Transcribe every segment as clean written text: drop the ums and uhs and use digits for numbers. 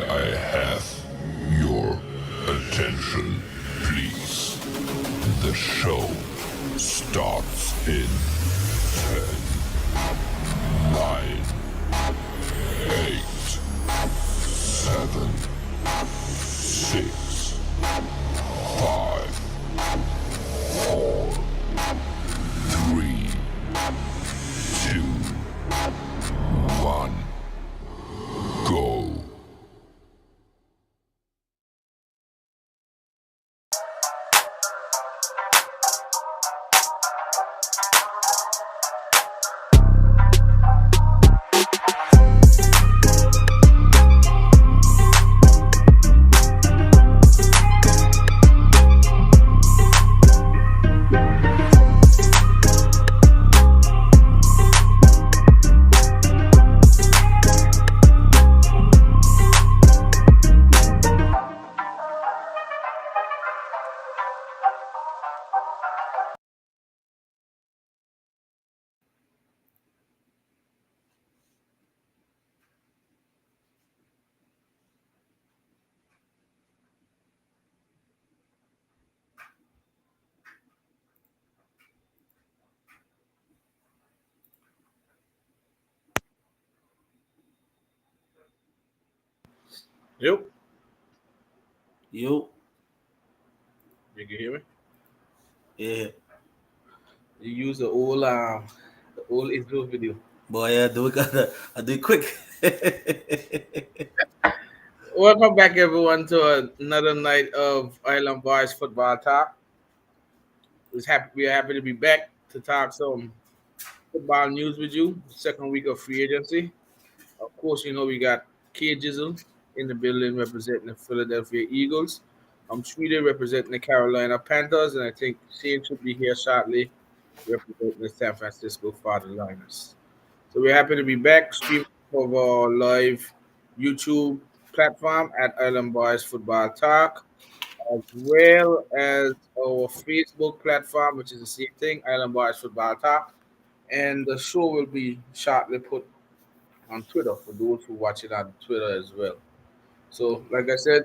I have your attention, please. The show starts in 10, 9, 8, 7, 6, 5, 4, 3, 2, 1, go. Yep. Yo, You can hear me? yeah, You use the old intro video. boy, I do it quick. Welcome back, everyone, to another night of Island Boys Football Talk. We are happy to be back to talk some football news with you. Second week of free agency. Of course, you know we got K Jizzle in the building representing the Philadelphia Eagles. I'm Tweeter representing the Carolina Panthers, and I think Shane should be here shortly representing the San Francisco 49ers. So we're happy to be back streaming of our live YouTube platform at Island Boys Football Talk, as well as our Facebook platform, which is the same thing, Island Boys Football Talk. And the show will be shortly put on Twitter for those who watch it on Twitter as well. So, like I said,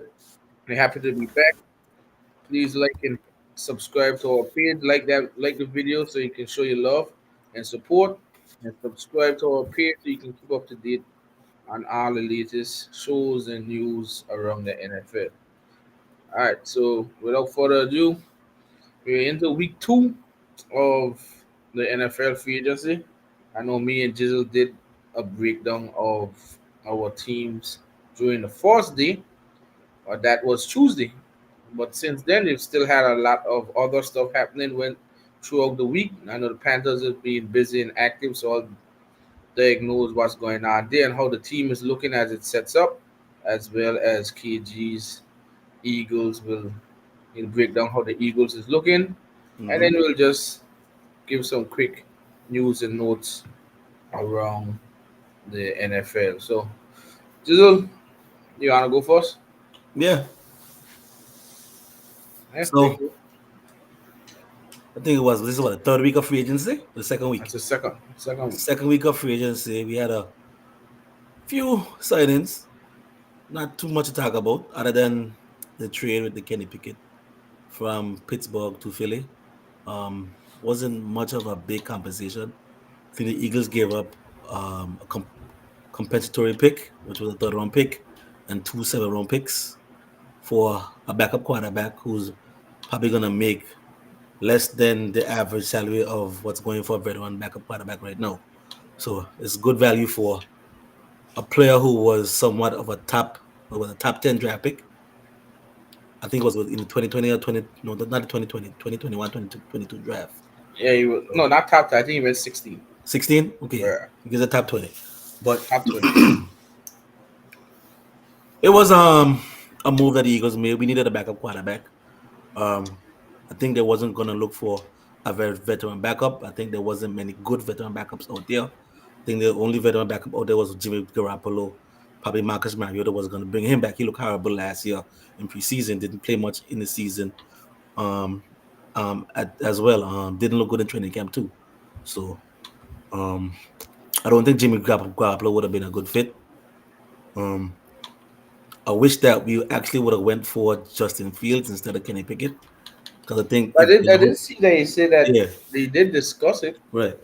we're happy to be back. Please like and subscribe to our page. Like the video so you can show your love and support. And subscribe to our page so you can keep up to date on all the latest shows and news around the NFL. All right, so without further ado, we're into week two of the NFL free agency. I know me and Jizzle did a breakdown of our teams during the first day, or that was Tuesday. But since then, they've still had a lot of other stuff happening when throughout the week. I know the Panthers have been busy and active, so I'll diagnose what's going on there and how the team is looking as it sets up, as well as KG's Eagles will he'll break down how the Eagles is looking, and then Mhm. we'll just give some quick news and notes around the NFL. So, Jizzle, you wanna go first? Yeah, Yeah, take so it. I think this is what the third week of free agency, the second That's week. the second week. Second week of free agency, we had a few signings. Not too much to talk about, other than the trade with the Kenny Pickett from Pittsburgh to Philly. Wasn't much of a big compensation. I think the Eagles gave up a compensatory pick, which was a third round pick, and two 7th round picks for a backup quarterback who's probably gonna make less than the average salary of what's going for a veteran backup quarterback right now. So it's good value for a player who was somewhat of a top 10 draft pick. I think it was in the 2020 or 20 no not the 2020 2021 22 draft. Yeah, he was So no, not top 10. I think he went 16. 16, okay, Yeah, he gets a top 20, but top 20. it was a move that the Eagles made. We needed a backup quarterback. Um, I think they wasn't gonna look for a very veteran backup. I think there wasn't many good veteran backups out there. I think the only veteran backup out there was Jimmy Garoppolo. Probably Marcus Mariota was gonna bring him back. He looked horrible last year in preseason. Didn't play much in the season. Um, as well. Didn't look good in training camp too. So um, I don't think Jimmy Garoppolo would have been a good fit. Um, I wish that we actually would have went for Justin Fields instead of Kenny Pickett because I think I if did. I did see that he said that yeah, they did discuss it. right.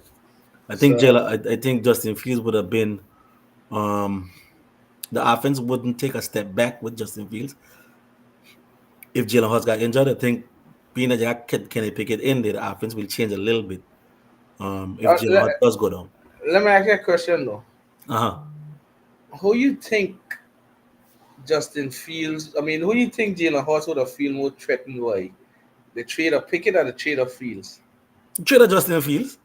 I think So I think Justin Fields would have been um the offense wouldn't take a step back with Justin Fields if Jalen Hurts got injured. I think being that you got Kenny Pickett in there, the offense will change a little bit. If Jalen let, Hurts does go down. let me ask you a question though. Uh huh. Who you think Justin Fields? I mean, who you think Jalen Hurts would have feel more threatened by? The trade of Pickett or the trade of Fields? Trade Justin Fields.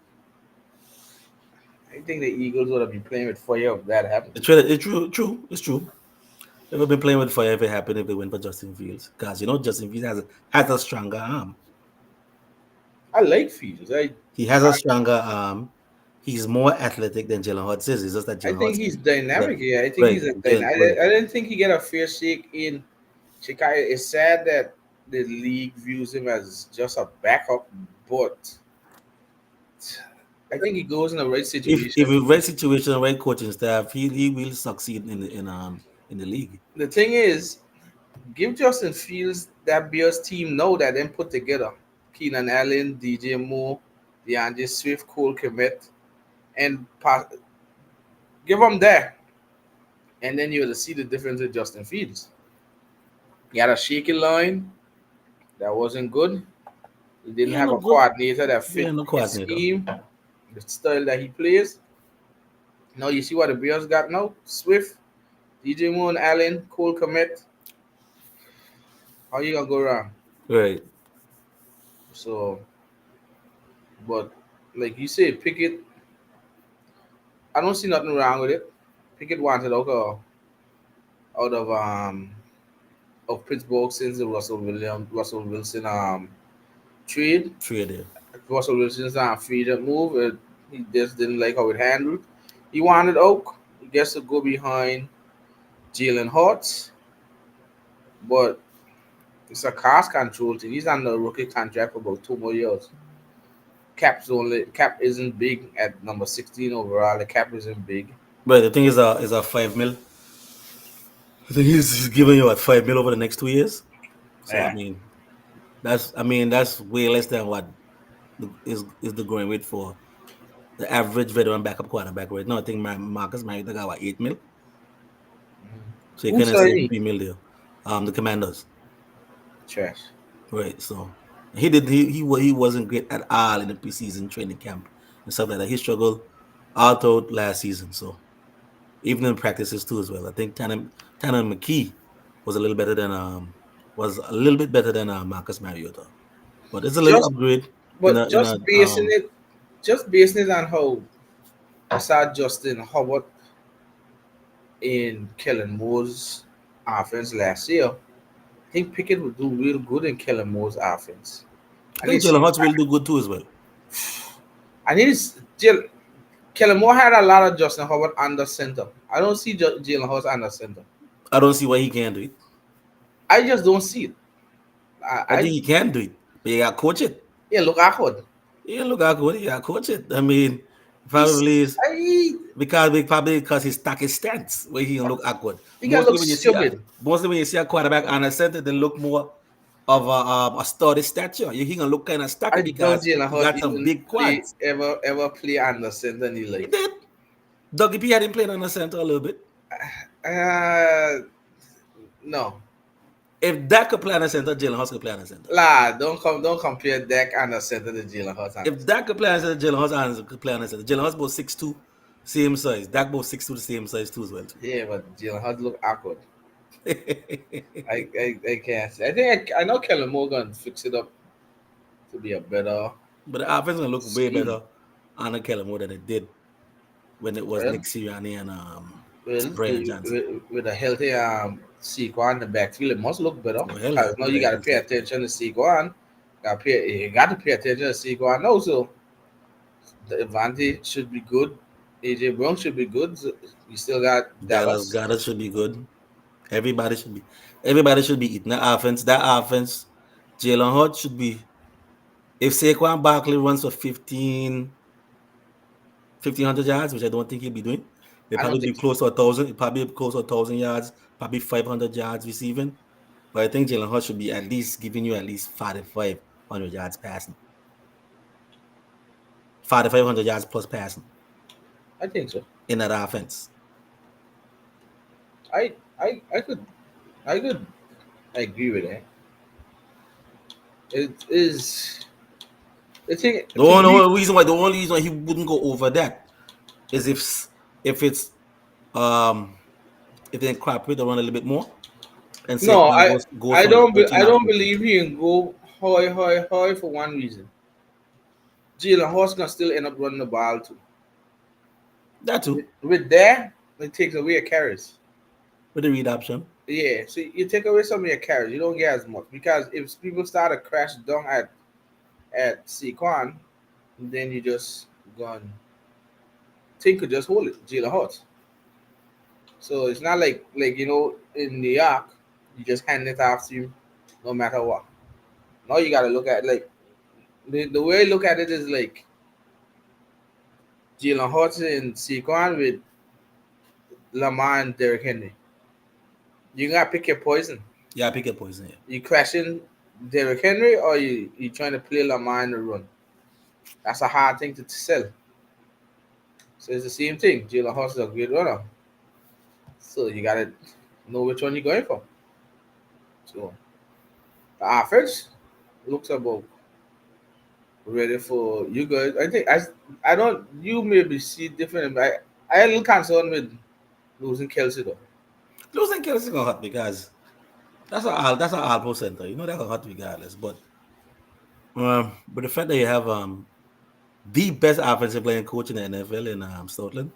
I think the Eagles would have been playing with fire if that happened. The trade. It's true. True. It's true. They've been playing with fire if it happened if they went for Justin Fields because Justin Fields has a stronger arm. I like Fields. He has a stronger arm. He's more athletic than Jalen Hurts is. It's just that I Jalen think Hurts he's is a dynamic. Yeah, I think right. he's a Right. I didn't think he get a fair shake in Chicago. It's sad that the league views him as just a backup, but I think he goes in the right If situation. in right situation, right coaching staff, he will succeed in the league. The thing is, give Justin Fields that Bears team know that then put together. Keenan Allen, DJ Moore, DeAndre Swift, Cole Kmet, and give them that, and then you'll see the difference with Justin Fields. He had a shaky line that wasn't good. He He didn't ain't have no a good. coordinator that He fit ain't no his coordinator. scheme, the style that he plays. Now you see what the Bears got now: Swift, DJ Moore, and Allen, Cole Kmet. How you gonna go wrong? Right. So, but like you said, Pickett. I don't see nothing wrong with it. Pickett wanted out of Pittsburgh since the Russell Wilson trade. Trade there. Russell Wilson's free to move. He just didn't like how it handled. He wanted Oak. He gets to go behind Jalen Hurts, but it's a cost control thing. He's on the rookie contract for about 2 more years. Cap isn't big at number 16 overall. The cap isn't big. But the thing is a 5 mil. I think he's giving you what 5 mil over the next 2 years. So Yeah. that's way less than what is the going rate for the average veteran backup quarterback right now. I think my Marcus Mariota got what 8 mil. So you Who kind of said save he? 3 mil there. The Commanders, Trash. right? So he wasn't great at all in the preseason training camp and stuff like that. He struggled all throughout last season. So even in practices too as well. I think Tanner McKee was a little better than was a little bit better than Marcus Mariota, but it's a little Just upgrade but in a just basing it on how I saw Justin Howard in Kellen Moore's offense last year. I think Pickett would do real good in Kellen Moore's offense. I I need think to see. Jalen Hurts will do good too as well. I need to Kellen Moore had a lot of Justin Howard under center. I don't see Jalen Hurts under center. I don't see why he can't do it. I just don't see it. I I think he can do it, but you got to coach it. yeah, look awkward. Yeah, look how good you got to coach it. I mean, He's probably is I because his stack his stance where he can look awkward. think I look stupid. Mostly when you see a quarterback on a center, they look more of a sturdy stature. He can look kind of I stocky don't because Jalen he Hurts got some even big play quads. ever play under center in his He life. did. Dougie P had him playing on the center a little bit. Uh, no. If Dak could play on the center, Jalen Hurts could play on the center. Don't compare Dak under center to Jalen Hurts. If Dak could play on the center, Jalen Hurts could play on the center. Jalen Hurts both 6'2", same size. Dak both 6'2", the same size too as well too. Yeah, but Jalen Hurts look awkward. I can't say. I know Kellen Morgan fix it up to be a better But the offense gonna look way scheme. better on the Kellen more than it did when it was Well, Nick Sirianni and well, Brian Johnson. with a healthy Saquon in the backfield, it must look better. Oh hell yeah, Cause now you got to pay attention to Saquon. You got to pay attention to Saquon also. The advantage should be good. AJ Brown should be good. So you still got Dallas Dallas. Goddard should be good. Everybody should be everybody should be eating that offense. That offense, Jalen Hurts should be if Saquon Barkley runs for 1,500 yards, which I don't think he'll be doing. It I don't probably be think so. close to 1,000. It probably be close to 1,000 yards, probably 500 yards receiving. But I think Jalen Hurts should be at least giving you at least 4,500 yards passing, 4,500 yards plus passing I think so. in that offense. I could agree with that. It is the thing The to only me. reason why he wouldn't go over that is if it's um if they incorporate the run a little bit more and No, Saquon goes I for like don't 13 I or don't 14. believe he can go high for one reason. Jalen Hurts gonna still end up running the ball too. That too, With that, it takes away a carries. with the read option. Yeah, so you take away some of your carries, you don't get as much because if people start to crash down at Saquon, then you just gone. Think could just hold it, Jalen Hurts. So it's not like in New York, you just hand it off to him no matter what. Now you gotta look at like the way I look at it is like Jalen Hurts and Saquon with Lamar and Derrick Henry. You gotta pick your poison. Yeah, pick a poison here. You crashing Derrick Henry or you trying to play Lamar in the run. That's a hard thing to sell. So it's the same thing. Jalen Hurts is a great runner. So you gotta know which one you're going for. So the offense looks about ready for you guys. I think I don't you maybe see different. I a little concerned with losing Kelsey though. Losing Kelsey gonna hurt because that's a all center. You know that gonna hurt regardless. But the fact that you have the best offensive playing coach in the NFL in Stoutland,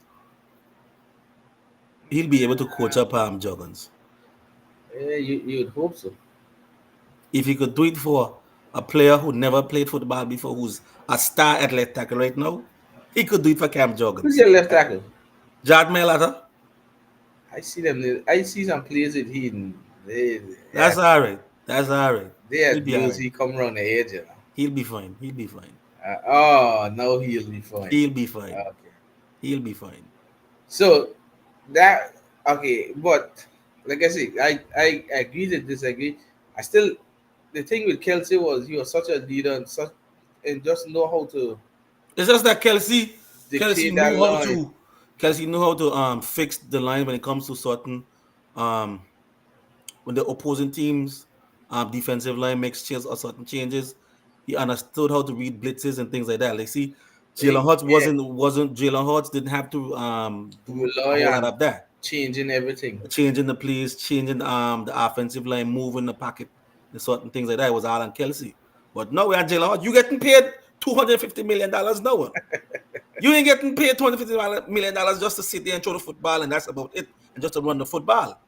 he'll be able to coach up Juggins. Yeah, you'd hope so. If he could do it for a player who never played football before, who's a star at left tackle right now, he could do it for Cam Who's Juggins. your left tackle? Jad Mailata, I see them. I see some players with him. They that's all right. That's all right. they He'll had be all deals. right. He come around the edge, you know. He'll be fine. He'll be fine. Oh no, he'll be fine. He'll be fine. Okay. He'll be fine. So that okay, but like I say, I agree to disagree. I still the thing with Kelsey was he was such a leader and just know how to It's just that Kelsey dictate that knew how line. to Kelsey knew how to fix the line when it comes to certain um when the opposing teams defensive line makes certain changes. He understood how to read blitzes and things like that. Like see, Jalen Hurts Yeah, wasn't Jalen Hurts didn't have to do a rely whole lot on of that. changing everything. Changing the plays, changing the offensive line, moving the pocket, and certain things like that. It was all on Kelsey. But no, we are Jalen Hurts. You getting paid $250 million now. You ain't getting paid $250 million just to sit there and throw the football, and that's about it, and just to run the football.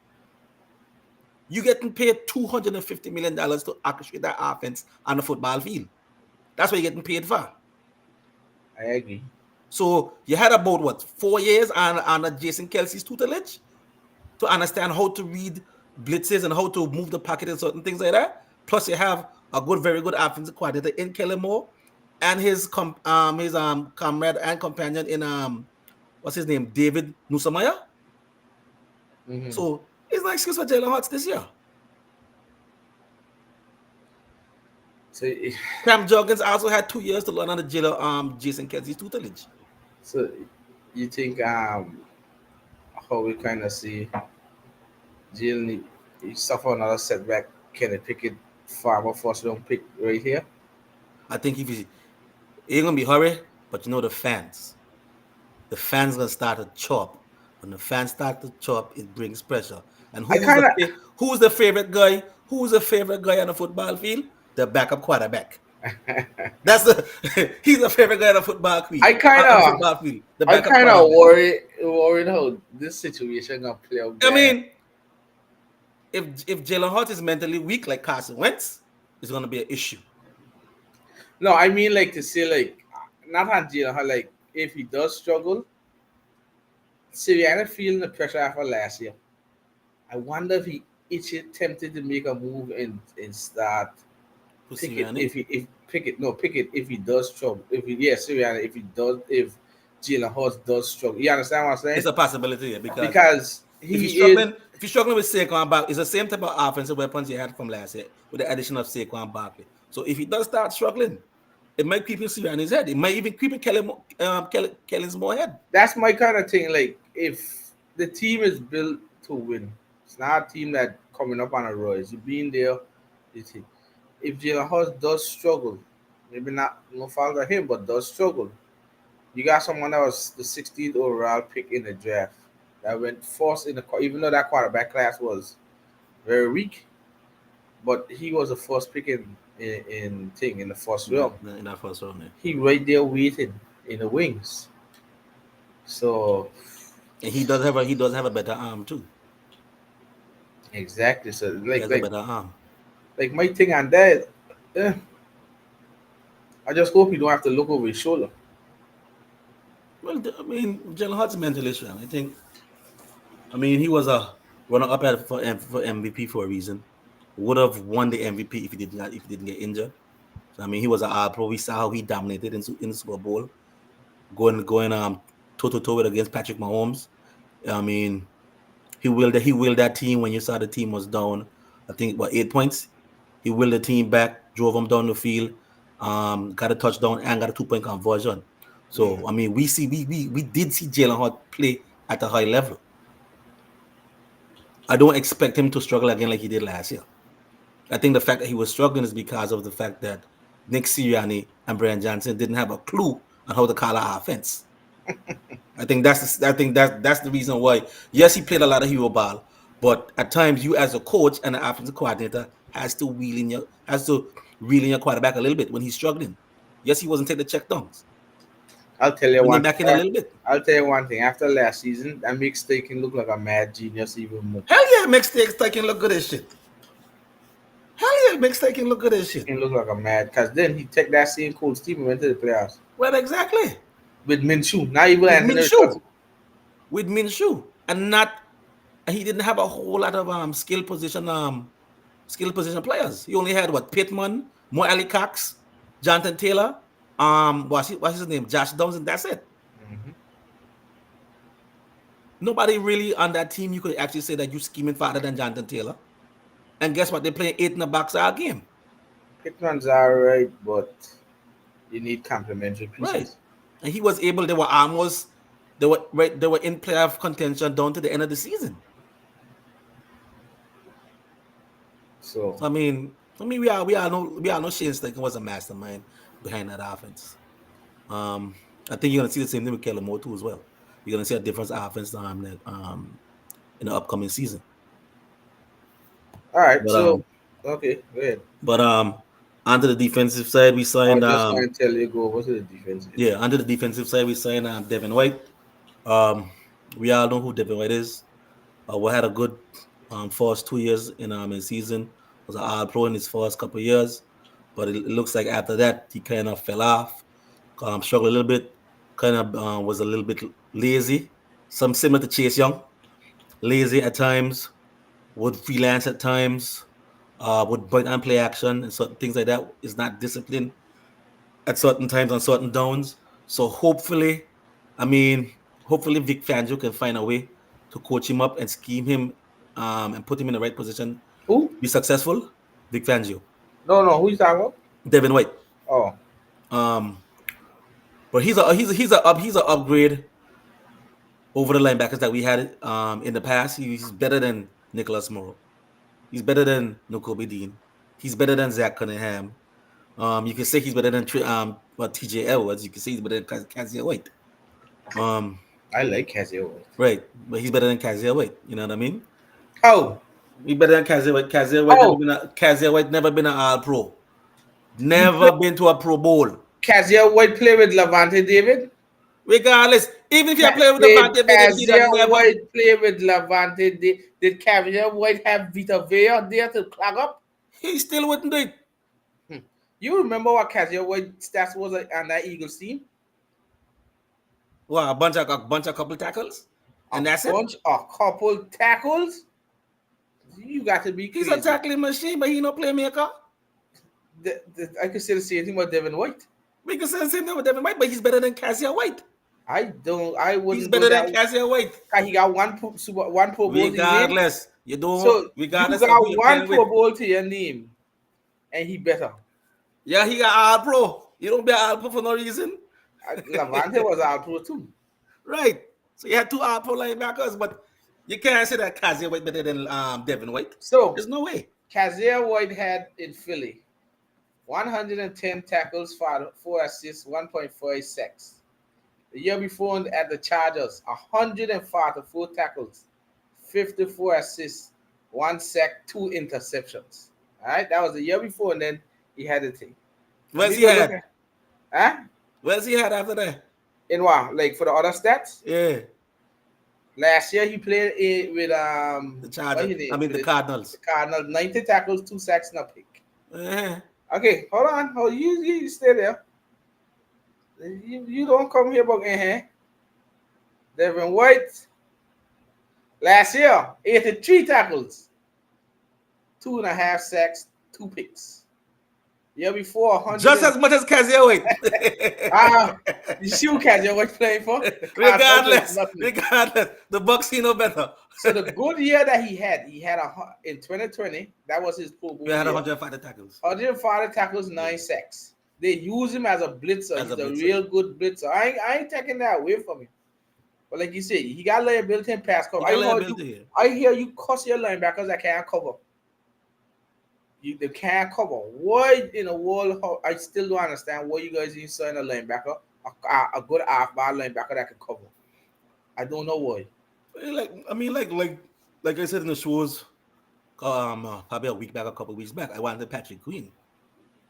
You getting paid $250 million to orchestrate that offense on the football field. That's what you're getting paid for. I agree. So you had about what 4 years on Jason Kelsey's tutelage to understand how to read blitzes and how to move the pocket and certain things like that. Plus, you have a very good offensive coordinator in Kellen Moore and his comrade and companion in what's his name, David Nusamaya. Hmm. So it's no excuse for Jalen Hurts this year. So, Cam Juggins also had 2 years to learn under Jason Kelsey's tutelage. so you think how we kind of see Jalen he suffer another setback? Can he pick it farmer first round pick right here? I think if he ain't gonna be hurry, but you know the fans gonna start to chop. When the fans start to chop, it brings pressure. And I kind who's the favorite guy? Who's the favorite guy on the football field? The backup quarterback. of That's the he's the favorite guy on the football field. I kind On the of football field, the I backup kind of quarterback. worried how this situation gonna play out I there. mean, if Jalen Hurts is mentally weak like Carson Wentz, it's gonna be an issue. No, I mean like to say like not on Jalen, how like if he does struggle, Sirianni feeling the pressure after last year. I wonder if he tempted to make a move and start For pick it Sirianni. if pick it if he does trouble if he Sirianni if he does if Jalen Hurts does struggle. You understand what I'm saying? It's a possibility, yeah, because Because if you're he is. struggling, if you're struggling with Saquon Barkley, it's the same type of offensive weapons you had from last year with the addition of Saquon Barkley. So if he does start struggling, it might creep in on his head. It might even creep in Kellen's more head. That's my kind of thing. Like if the team is built to win, it's not a team that coming up on a rise. You being there, you see. If Jalen Hurts does struggle, maybe not no fault of him, but does struggle. You got someone that was the 16th overall pick in the draft that went first in the even though that quarterback class was very weak, but he was the first pick in the first round. In that first round, yeah. He right there waiting in the wings. So And he does have a better arm too. exactly. So He like has a like better arm. like my thing on that, eh, I just hope he don't have to look over his shoulder. Well, I mean, Jalen Hurts mentally strong. I mean, he was a runner up for MVP for a reason. Would have won the MVP if he didn't get injured. So, I mean, he was an All Pro. We saw how he dominated in the Super Bowl, going toe to toe against Patrick Mahomes. I mean, he willed that team when you saw the team was down. I think what 8 points. He willed the team back, drove them down the field, got a touchdown and got a 2 point conversion. Mm. So I mean, we did see Jalen Hurts play at a high level. I don't expect him to struggle again like he did last year. I think the fact that he was struggling is because of the fact that Nick Sirianni and Brian Johnson didn't have a clue on how to call our offense. I think that's the reason why. Yes, he played a lot of hero ball, but at times you as a coach and an offensive coordinator has to reel in your quarterback a little bit when he's struggling. Yes, he wasn't taking the check downs. I'll tell you Bring him one. back in a little bit. I'll tell you one thing. After last season, that makes Staken look like a mad genius even more. Hell yeah, mistakes can look good as shit. Hell yeah, mistakes can look good as shit. He look like a mad because then he take that same Colts team and went to the playoffs Well, exactly. with Minshew. Not even With Anthony Richardson. Minshew, and not he didn't have a whole lot of skill position players. He only had what Pittman, Mo Ali Cox, Jonathan Taylor, what's his name, Josh Downs, and that's it. Mhm. Nobody really on that team you could actually say that you scheming farther than Jonathan Taylor. And guess what? They play 8 in a box our game, Pittman's alright, but you need complementary right? pieces. And he was able. They were in playoff contention down to the end of the season. So So I mean, we all know Shane Steichen was a mastermind behind that offense. I think you're gonna see the same thing with Kellen Moore too as well. You're gonna see a different offense in the upcoming season. all right. But So okay, go ahead. but onto the defensive side, we I signed was just going to tell you go. What's the defense? yeah, onto the defensive side, we signed Devin White. Um, we all know who Devin White is. We had a good first 2 years in season. Was an All Pro in his first couple of years, but it looks like after that he kind of fell off. Struggled a little bit. Kind of was a little bit lazy. Some similar to Chase Young, lazy at times. Would freelance at times. Would point and play action and certain things like that. Is not disciplined at certain times on certain downs. So hopefully Vic Fangio can find a way to coach him up and scheme him and put him in the right position Who? to be successful. Vic Fangio, No. Who you talking about? Devin White. Oh, Um, but he's a upgrade over the linebackers that we had in the past. He's better than Nicholas Morrow. He's better than N'Kobe Dean. He's better than Zach Cunningham. You can say he's better than TJ Edwards. You can say he's better than Kazia White. I like Casio. Right, but he's better than Kazia White. You know what I mean? How? He's better than Kazia White. Oh, Kazia White never been an All Pro. he play, Never been to a Pro Bowl. Casio White play with Levante David. Regardless, even if you play with the Did Devin, he Casio never. White play with Levante? Did Casio White have Vita Vea there to clog up? He still wouldn't do it. You remember what Casio White stats was like on that Eagles team? Well, a couple tackles, and that's it. A couple tackles. You got to be He's crazy. a tackling machine, but he no playmaker. I could say the same thing about Devin White. We can say the same thing with Devin White, but he's better than Kazia White. I He's wouldn't go better than that. Cassie White. He got one Pro Bowl to his name. Regardless, you don't. So you Regardless of got who you're one playing with. Pro Bowl to your name, and he better. Yeah, he got All Pro. You don't be All Pro for no reason. Levante was All Pro too. Right. So you had two All Pro linebackers, but you can't say that Cassie White better than Devin White. So There's no way. Kazir White had in Philly 110 tackles, 4 assists, 1.4 sacks. The year before at the Chargers, 104 tackles, 54 assists, 1 sack, 2 interceptions. All right, that was the year before, and then he had the thing. Let Where's me he go look had? at, huh? Where's he had after that? In what? Like for the other stats? Yeah, Last year he played with the what Chargers. his I name? mean the The Cardinals. Cardinals, 90 tackles, 2 sacks, and a pick. Uh-huh. Okay, hold on. Hold you stay there. You don't come here about Devin White. Last year, 83 tackles, 2.5 sacks, 2 picks. Year before, 100. Just as much as Cassie White. You see who Kazir was playing for? The Cardinals is regardless, nothing. regardless, the Bucks see no better. So the good year that he had in 2020. That was his Pro Bowl We had year. 105 tackles 105 tackles, 9 sacks. They use him as a blitzer. as He's a a blitzer. real good blitzer. I ain't taking that away from him. But like you said, he got liability in pass cover. He got liability here. I hear you cuss your linebackers that can't cover. They can't cover. Why in the world? I still don't understand why you guys didn't sign a linebacker, a good half-bar linebacker that can cover. I don't know why. Like I said in the shows, probably a week back, a couple of weeks back, I wanted Patrick Queen.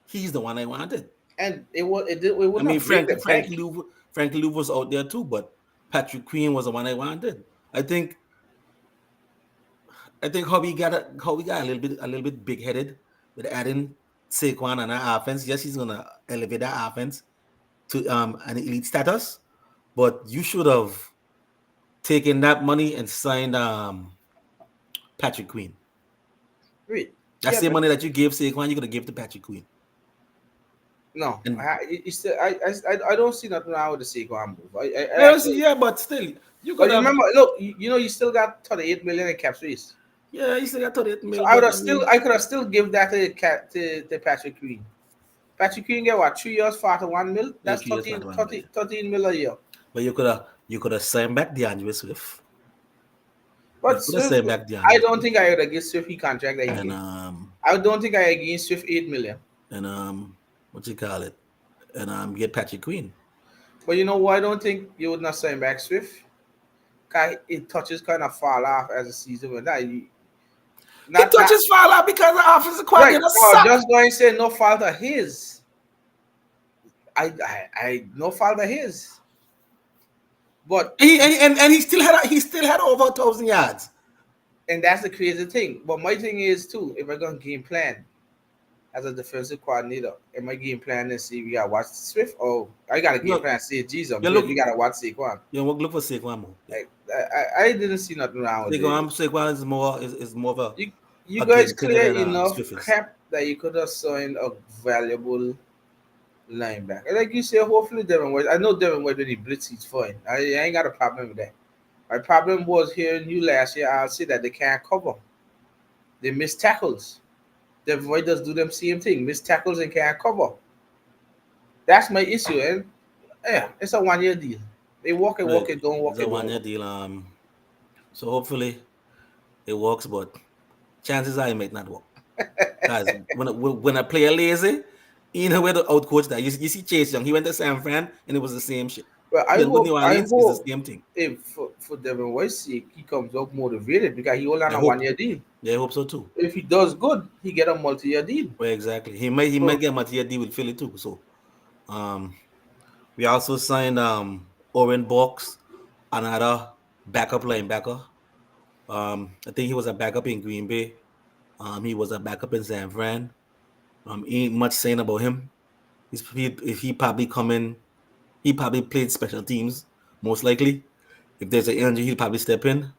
He's the one I wanted. And it would I mean, not break the bank. Frankie Louv was out there too, but Patrick Queen was the one I wanted. I think how we got a little bit big headed with adding Saquon on our offense. Yes, he's gonna elevate that offense to an elite status, but you should have taken that money and signed Patrick Queen. Wait, That's the money that you gave Saquon, you're gonna give to Patrick Queen. no, And I don't see nothing wrong with the Saquon move. but still, you But could have. remember, look, you still got 38 million in cap space. Yeah, you still got 38 So mil, but I mean, I could have still give that to Patrick Queen. Patrick Queen get what 3 years, 41 mil. yeah, That's 3 years, 13, 41 million. 13 mil a year. But you could have signed back DeAndre Swift. You But could have Swift, signed back I DeAndre don't Swift. think I would give Swift he contract that he And get. I don't think I give Swift 8 million. what you call it? And get Patrick Queen. But you know why I don't think you would not sign back Swift? Cause it touches kind of fall off as the season went. He touches fall out because the offensive Right. coordinator No, suck. just going to say no fault of his. I no fault of his. But He still had over 1,000 yards. and that's the crazy thing. But my thing is too, if I'm gonna game plan as a defensive coordinator, am I game plan and see we gotta watch Swift? Oh, I gotta game plan and say, geez, I'm good. We gotta watch Saquon. Look for Saquon more. Like, I didn't see nothing wrong with it. Saquon is more of a You a guys game player clear than enough Swift is. cap that you could have signed a valuable linebacker. Like you say, hopefully Devin White. I know Devin White when he blitz, he's fine. I ain't got a problem with that. My problem was hearing you last year. I'll say that they can't cover. They miss tackles. Devin White does do them same thing. Miss tackles and can't cover. That's my issue. And yeah, it's a 1 year deal. They walk it, don't walk It's it, a don't 1 year walk. deal. So hopefully it works, but chances are it might not work. Because when a player lazy, you know where the out coach that you see Chase Young, he went to San Fran and it was the same shit. But He went with New Orleans, it's the same thing. if for Devin White's sake, he comes up motivated because he only on I a hope. 1 year deal. Yeah, I hope so too. If he does good, he get a multi-year deal. Well, exactly. He might get a multi-year deal with Philly too. So we also signed Oren Box, another backup linebacker. I think he was a backup in Green Bay. He was a backup in San Fran. Ain't much saying about him. If he probably come in, he probably played special teams most likely. If there's an injury, he'll probably step in.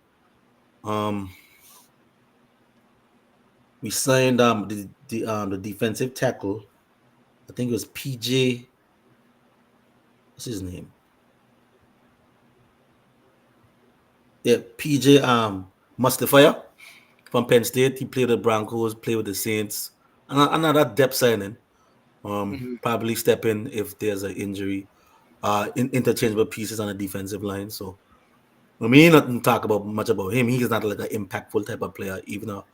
We signed the defensive tackle. I think it was PJ. What's his name? Yeah, PJ Mustafa from Penn State. He played with the Broncos, played with the Saints. Another depth signing. Mhm. Probably step in if there's an injury. Interchangeable pieces on the defensive line. So I mean, not talk about much about him. He's not like an impactful type of player, even though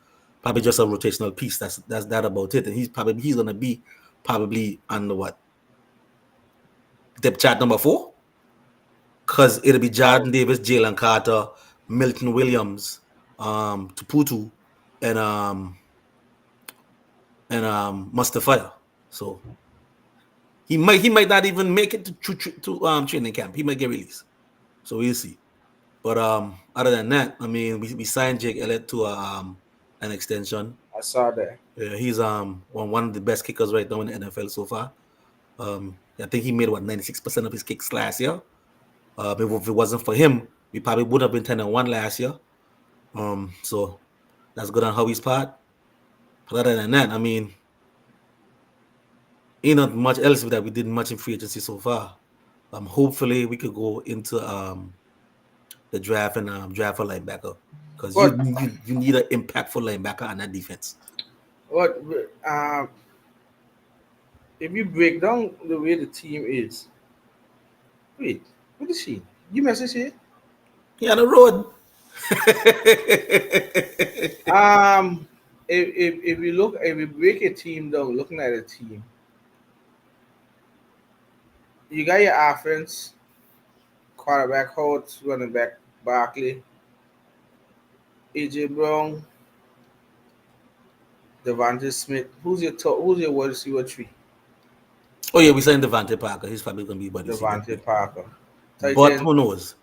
probably just a rotational piece. That's that about it. And he's gonna be probably on the what depth chart number 4 because it'll be Jordan Probably. Davis, Jalen Carter, Milton Williams, Tuputu, and Mustafa. So he might not even make it to training camp. He might get released. So we'll see. But other than that, I mean, we signed Jake Elliott to an extension. I saw that. Yeah, he's one of the best kickers right now in the NFL so far. I think he made what 96% of his kicks last year. If it wasn't for him, we probably would have been 10-1 last year. So that's good on Howie's part. But other than that, I mean, ain't not much else that we did much in free agency so far. Hopefully we could go into the draft and draft a linebacker because you But you you need an impactful linebacker on that defense. what if you break down the way the team is? Wait, what is she? You message here? He on the road. Um, if you look, if you break a team down, looking at a team, you got your offense, quarterback Holtz, running back Barkley, AJ Brown, Devontae Smith. Who's your top? Who's your wide receiver three? Oh yeah, we signed Devontae Parker. He's probably gonna be wide receiver Devontae three. Parker. But Titan. who knows?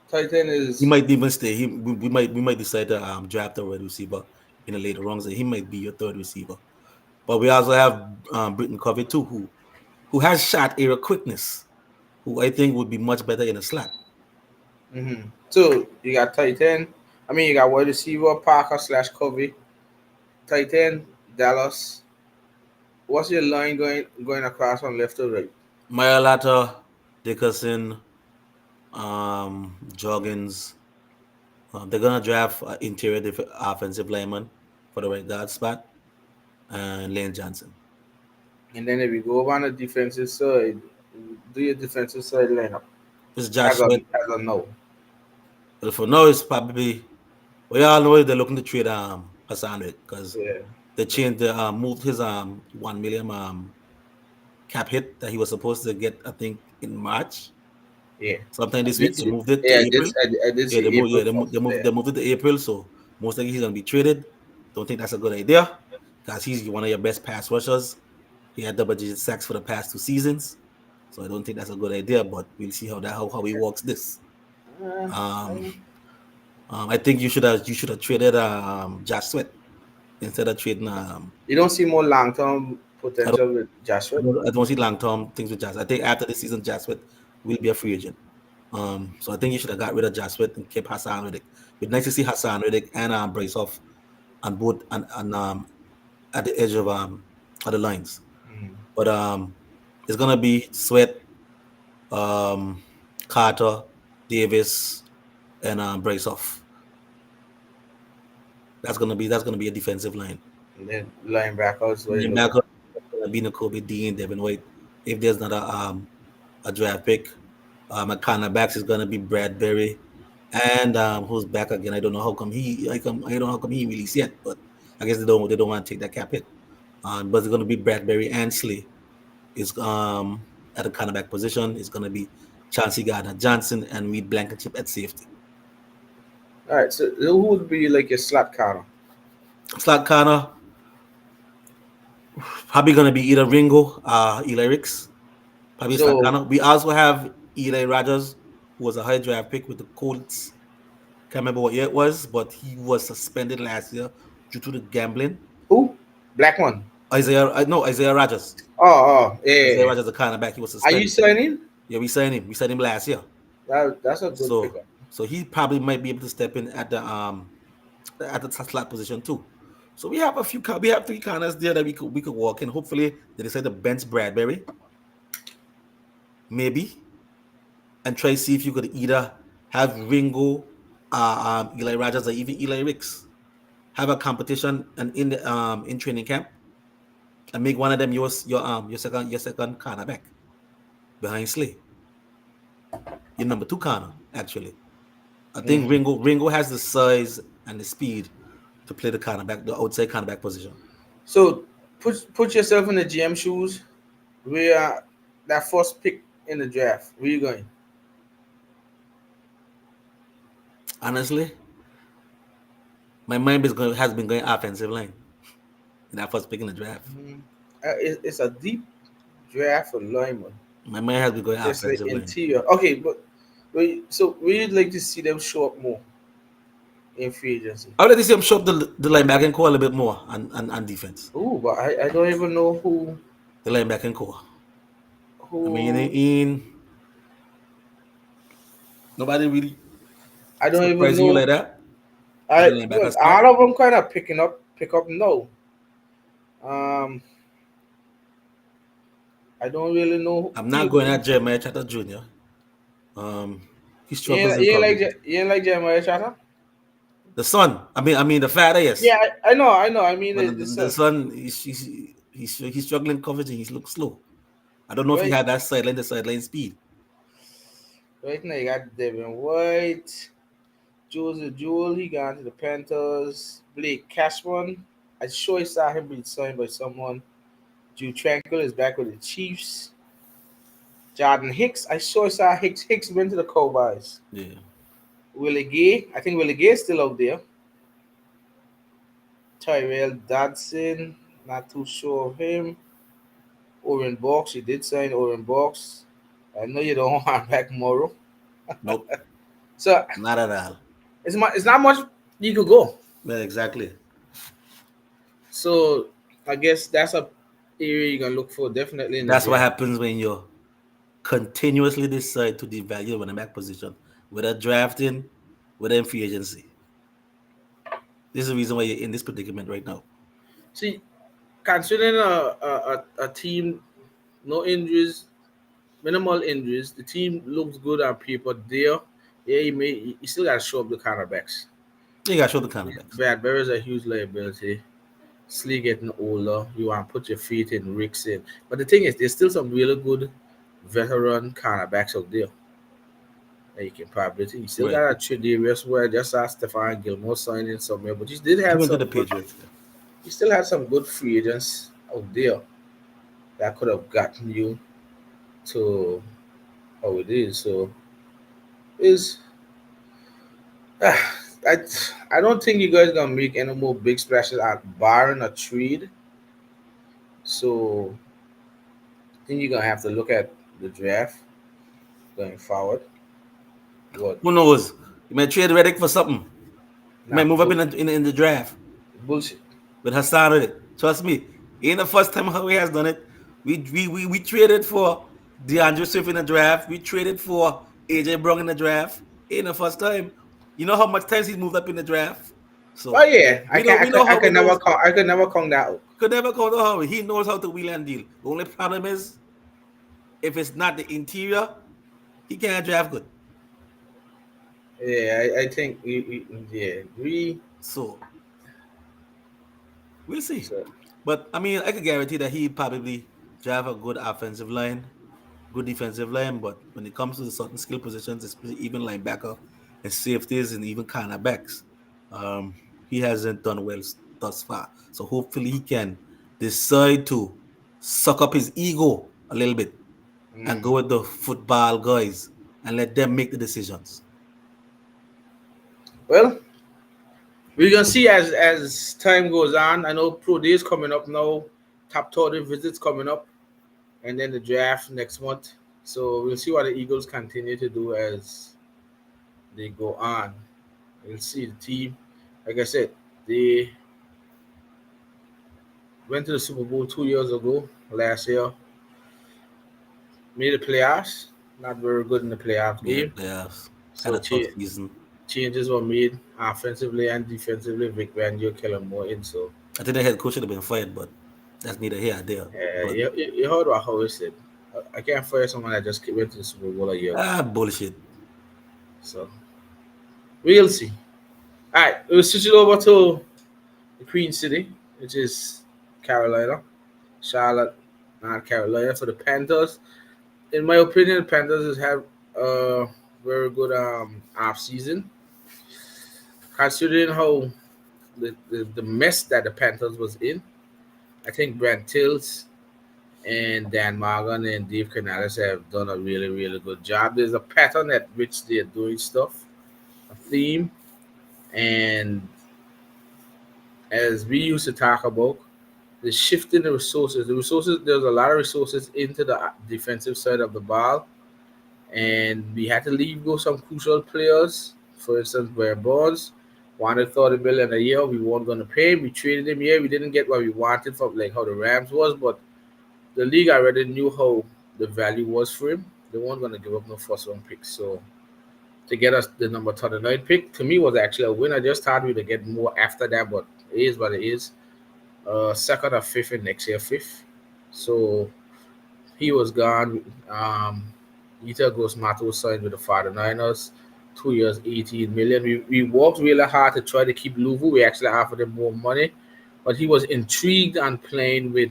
Titan He is might even stay. We might decide to draft a wide receiver in the later rounds. And he might be your third receiver. But we also have Britton Covey too, who has shot area quickness, who I think would be much better in a slot. so you got Titan. I mean, you got wide receiver Parker slash Covey. Titan Dallas. What's your line going across from left to right? Mayalata, Dickerson, Joggins. They're gonna draft interior offensive lineman for the right guard spot, and Lane Johnson. And then if you go over on the defensive side, do your defensive side lineup This is Josh Sweat. as a no. But for now, it's probably we all know they're looking to trade Hassan because Yeah, they changed the moved his 1 million cap hit that he was supposed to get, I think, in March, yeah. sometime I this did week. They see. moved it to Yeah, April. I did Yeah, see they moved. April Yeah, first. Yeah. they moved it to April. So most likely he's gonna be traded. Don't think that's a good idea because he's one of your best pass rushers. He had double-digit sacks for the past 2 seasons, so I don't think that's a good idea. But we'll see how he works this. Uh, Um, I- I think you should have traded Josh Sweat instead of trading. you don't see more long term I don't potential with Joshua. I don't see long term things with Josh. I think after this season, Josh Sweat will be a free agent. So I think you should have got rid of Josh Sweat and kept Hassan Reddick. It's nice to see Hassan Reddick and Brace off on both and at the edge of the lines. Mhm. But it's gonna be Sweat, um, Carter, Davis, and Brace off. That's gonna be a defensive line. And then linebackers, what you looking Linebacker gonna be Nakobe Dean, Devin White. If there's not a draft pick, my cornerbacks is gonna be Bradbury, and who's back again? I don't know how come I don't know how come he released yet, but I guess they don't want to take that cap hit. But it's gonna be Bradbury and Slay. Is at the cornerback position. It's gonna be Chauncey Gardner Johnson and Reed Blankenship at safety. at? All right, so who would be like your slot corner? Slot corner probably gonna be either Ringo, Eli Ricks, probably slot So corner. We also have Eli Rogers, who was a high draft pick with the Colts. Can't remember what year it was, but he was suspended last year due to the gambling. who? Black one. Isaiah Rogers. Oh, yeah, yeah, Isaiah yeah. Rogers, the cornerback, he was Are you suspended. signing? Yeah, we signed him. We signed him last year. That's a good So pickup. so he probably might be able to step in at the slot position too. So we have 3 corners there that we could walk in. Hopefully they decide to bench Bradbury, maybe, and try to see if you could either have Ringo Eli Rogers or even Eli Ricks have a competition and in training camp and make one of them your second cornerback behind Slay, your number two corner actually. I think Mhm. Ringo has the size and the speed to play the outside cornerback position. So put yourself in the GM shoes. We are that first pick in the draft. Where you going? Honestly, my mind has been going offensive line in that first pick in the draft. Mhm. It's a deep draft for lineman. My mind has been going Just the offensive line. interior. Okay, but so we'd like to see them show up more in free agency. I would like to see him show up the linebacking core a little bit more on defense. Ooh, but I don't even know The linebacking core. I mean, who nobody really I don't even surprising you know. like that at the I linebacker Look, spot. all of them kind of pick up no. Um, I don't really know I'm not going who. at Jeremiah Chatter Jr. He struggles in coverage. You ain't like Jeremiah Chatter? The son, I mean the father, yes, Yeah, I know, I know. I mean but the the son. son, he's struggling coverage and he looks slow. I don't know if he Right, had that sideline speed. right now you got Devin White, Joseph Jewell. He gone to the Panthers. Blake Cashman. I sure saw him being signed by someone. Drew Tranquil is back with the Chiefs. Jordan Hicks. I sure saw Hicks. Hicks went to the Cowboys. Yeah, Willie Gay. I think Willie Gay is still out there. Tyrell Dodson. Not too sure of him. Oren Box. You did sign Oren Box. I know you don't want back Morrow. nope, So not at all. it's not much you could go. Yeah, exactly. So I guess that's a area you're gonna look for definitely in the That's what draft. happens when you continuously decide to devalue running back position, whether drafting, whether in free agency. This is the reason why you're in this predicament right now. See, considering a team, no injuries, minimal injuries, the team looks good on paper there. Yeah, you still gotta show up the cornerbacks. You got to show the cornerbacks. Bradbury's a huge liability. Slee getting older. You want to put your feet in, Ricks in. But the thing is, there's still some really good veteran cornerbacks out there that you can probably see. You still Right. got a Tredarius where just saw Stephon Gilmore signing somewhere, but you did He have went to some the good. Patriots. You still had some good free agents out there that could have gotten you to how it is. So is I I don't think you guys gonna make any more big splashes at barring a trade. So I think you're gonna have to look at the draft going forward. What? Who knows? You might trade Reddick for something. You might Nah, move up in the draft bullshit. with Hassan with it. Trust me, ain't the first time Howie has done it. We traded for DeAndre Swift in the draft. We traded for AJ Brown in the draft. Ain't the first time. You know how much times he's moved up in the draft. Oh So yeah, we know I how he could never knows. count. I could never count that out. Could never call to Howie. He knows how to wheel and deal. The only problem is if it's not the interior, he can't draft good. Yeah, I think yeah, agree. So we'll see. So But I mean, I could guarantee that he probably drive a good offensive line, good defensive line. But when it comes to the certain skill positions, especially even linebacker and safeties and even cornerbacks, um, he hasn't done well thus far. So hopefully he can decide to suck up his ego a little bit and go mm. with the football guys and let them make the decisions. Well, we're gonna see as time goes on. I know pro days coming up now, top 30 visits coming up, and then the draft next month. So we'll see what the Eagles continue to do as they go on. We'll see the team. Like I said, they went to the Super Bowl 2 years ago, last year. Made the playoffs. Not very good in the playoff Yeah, game. playoffs had So a tough season. changes were made offensively and defensively. Vic Fangio, Kellen Moore in. So I think the head coach should have been fired, but that's neither here nor there. But you heard what Howie said. I can't fire someone that just went to the Super Bowl a year ago. bullshit. So We'll see. All right, we'll switch it over to the Queen City, which is Carolina, Charlotte, not Carolina for the Panthers. In my opinion, the Panthers has had a very good off season, considering how the mess that the Panthers was in. I think Brent Tills and Dan Morgan and Dave Canales have done a really, really good job. There's a pattern at which they're doing stuff, a theme, and as we used to talk about, the shift in the resources. The resources, there's a lot of resources into the defensive side of the ball, and we had to leave go some crucial players. For instance, Ware Bonds wanted 30 million a year. We weren't going to pay him. We traded him here. We didn't get what we wanted from like how the Rams was, but the league already knew how the value was for him. They weren't going to give up no first round picks. So to get us the number 39 pick to me was actually a win. I just thought we'd get more after that, but it is what it is. Second or fifth and next year fifth. So he was gone. Ita Gross Mato signed with the 49ers, 2 years, 18 million. We worked really hard to try to keep Luvu. We actually offered him more money, but he was intrigued on playing with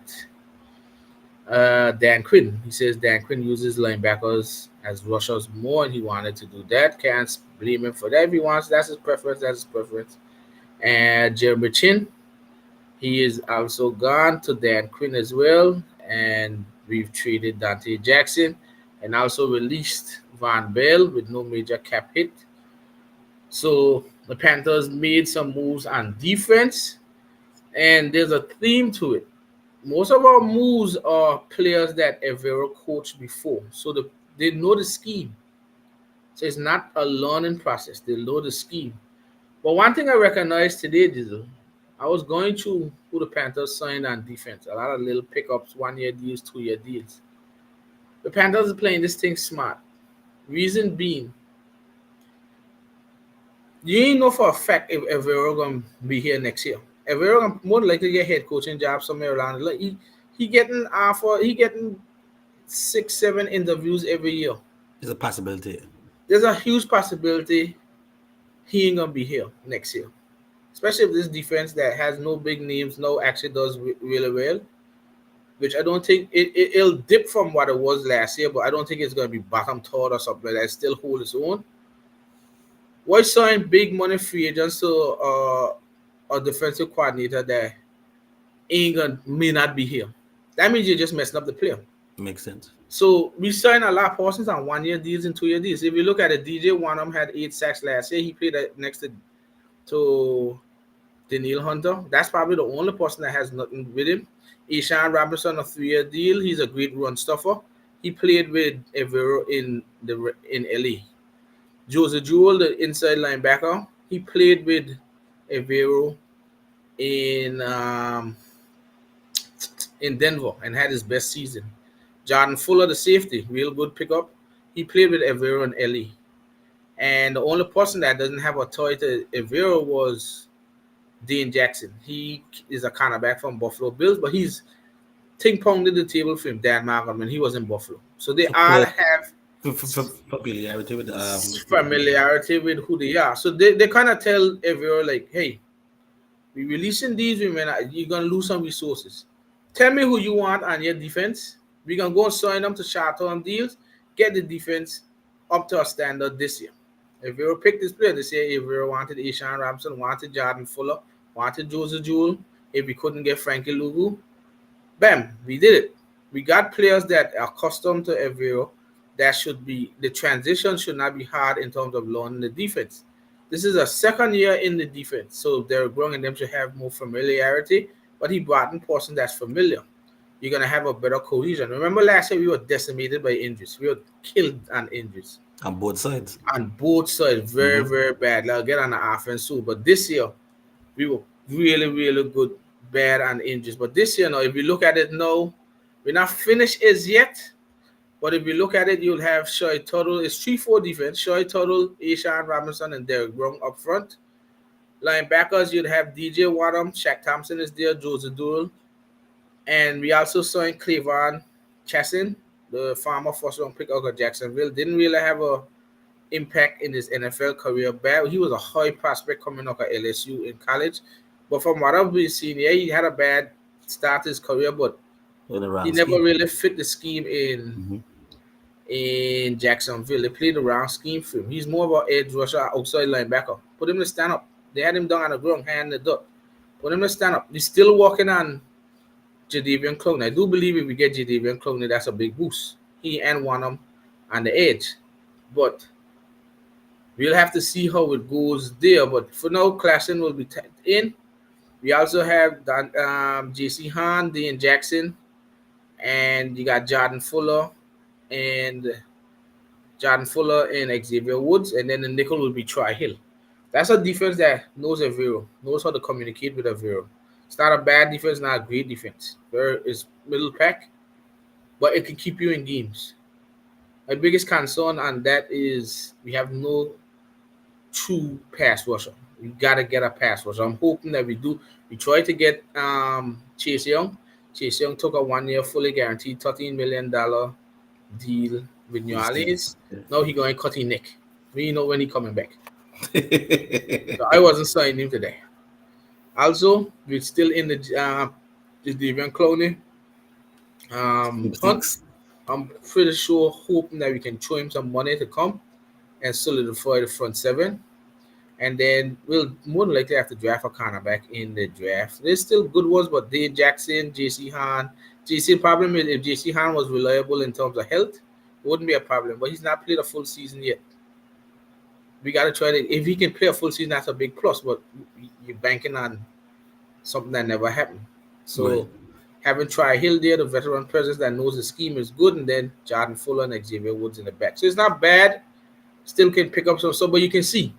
Dan Quinn. He says Dan Quinn uses linebackers as rushers more, and he wanted to do that. Can't blame him for that. If he wants, that's his preference. That's his preference. And Jeremy Chin, he is also gone to Dan Quinn as well. And we've traded Dante Jackson and also released Van Bell with no major cap hit. So the Panthers made some moves on defense, and there's a theme to it. Most of our moves are players that Evero coached before, so they know the scheme. So it's not a learning process. They know the scheme. But one thing I recognized today, Dizzle, I was going through who the Panthers signed on defense. A lot of little pickups, 1 year deals, 2 year deals. The Panthers are playing this thing smart. Reason being, you ain't know for a fact if Evero gonna be here next year. Evero gonna more likely get head coaching job somewhere around. Like he getting offer, he getting 6, 7 interviews every year. It's a possibility. There's a huge possibility he ain't gonna be here next year. Especially if this defense that has no big names, no actually does really well, which I don't think it'll dip from what it was last year, but I don't think it's gonna be bottom third or something like that. Still hold its own. Why sign big money free agents to a defensive coordinator that ain't gonna may not be here? That means you're just messing up the player. Makes sense. So we signed a lot of persons on 1 year deals and 2 year deals. If you look at it, DJ Wanham had 8 sacks last year. He played next to Daniel Hunter. That's probably the only person that has nothing with him. Ishan Robinson, a 3 year deal. He's a great run stuffer. He played with Evero in LA. Joseph Jewell, the inside linebacker, he played with Evero in in Denver and had his best season. Jordan Fuller, the safety, real good pickup. He played with Evero in LA. And the only person that doesn't have a tie to Evero was Dane Jackson. He is a cornerback from Buffalo Bills, but he's ting ponged the table for him, Dan Markham, when he was in Buffalo. So they all have Familiarity with familiarity with who they are. So they kind of tell Evero, like, hey, we releasing these women, you're going to lose some resources. Tell me who you want on your defense. We're going to go and sign them to short-term deals, get the defense up to a standard this year. If we pick this player this year, if we wanted Ishan Robinson, wanted Jordan Fuller, wanted Joseph Jewell, if we couldn't get Frankie Lugu, bam, we did it. We got players that are accustomed to Evero. That should be the transition should not be hard in terms of learning the defense. This is a second year in the defense, so they're growing and them should have more familiarity. But he brought in person that's familiar. You're gonna have a better cohesion. Remember last year we were decimated by injuries. We were killed on injuries. on both sides. On both sides, very, very bad. Like, I'll get on the offense too. But this year, we were really, really good, bad on injuries. But this year, now, if you look at it now, we're not finished as yet. But if you look at it, you'll have Shoy Tuttle. It's 3-4 defense. Shoy Tuttle, Ishan Robinson, and Derek Brown up front. Linebackers, you'd have DJ Wadham, Shaq Thompson is there, Joseph Doyle. And we also signed Cleavon Chassin, the former first round pick out of Jacksonville. Didn't really have a impact in his NFL career. Bad. He was a high prospect coming up at LSU in college, but from what I've been seeing, yeah, he had a bad start to his career, but In the he wrong never scheme. really fit the scheme Hmm. in Jacksonville. They played the wrong scheme for him. He's more of an edge rusher, outside linebacker. Put him to stand up. They had him down on the ground, hand in the dirt. Put him to stand up. He's still working on Jadavian Clowney. I do believe if we get Jadavian Clowney, that's a big boost. He and one of them on the edge. But we'll have to see how it goes there. But for now, Klassen will be in. We also have J.C. Hahn, Dean Jackson, and you got and Jordan Fuller and Xavier Woods, and then the nickel will be Troy Hill. That's a defense that knows Avero, knows how to communicate with Avero. It's not a bad defense, not a great defense. It's middle pack, but it can keep you in games. My biggest concern on that is we have no true pass rusher. We gotta get a pass rusher. I'm hoping that we do. We tried to get Chase Young. Chase Young took a 1 year fully guaranteed $13 million deal with New He's still. Orleans. Now he going to cut his neck. We know when he coming back. So I wasn't signing him today. Also, we're still in the Devian Clowney Deep hunt. six. I'm pretty sure, hoping that we can throw him some money to come and solidify the front seven. And then we'll more than likely have to draft a cornerback in the draft. There's still good ones, but Dave Jackson, JC Hahn. JC problem is if JC Hahn was reliable in terms of health, it wouldn't be a problem. But he's not played a full season yet. We got to try to. If he can play a full season, that's a big plus. But you're banking on something that never happened. So Right. having Tri Hill there, the veteran presence that knows the scheme is good, and then Jordan Fuller and Xavier Woods in the back. So it's not bad. Still can pick up some stuff, but you can see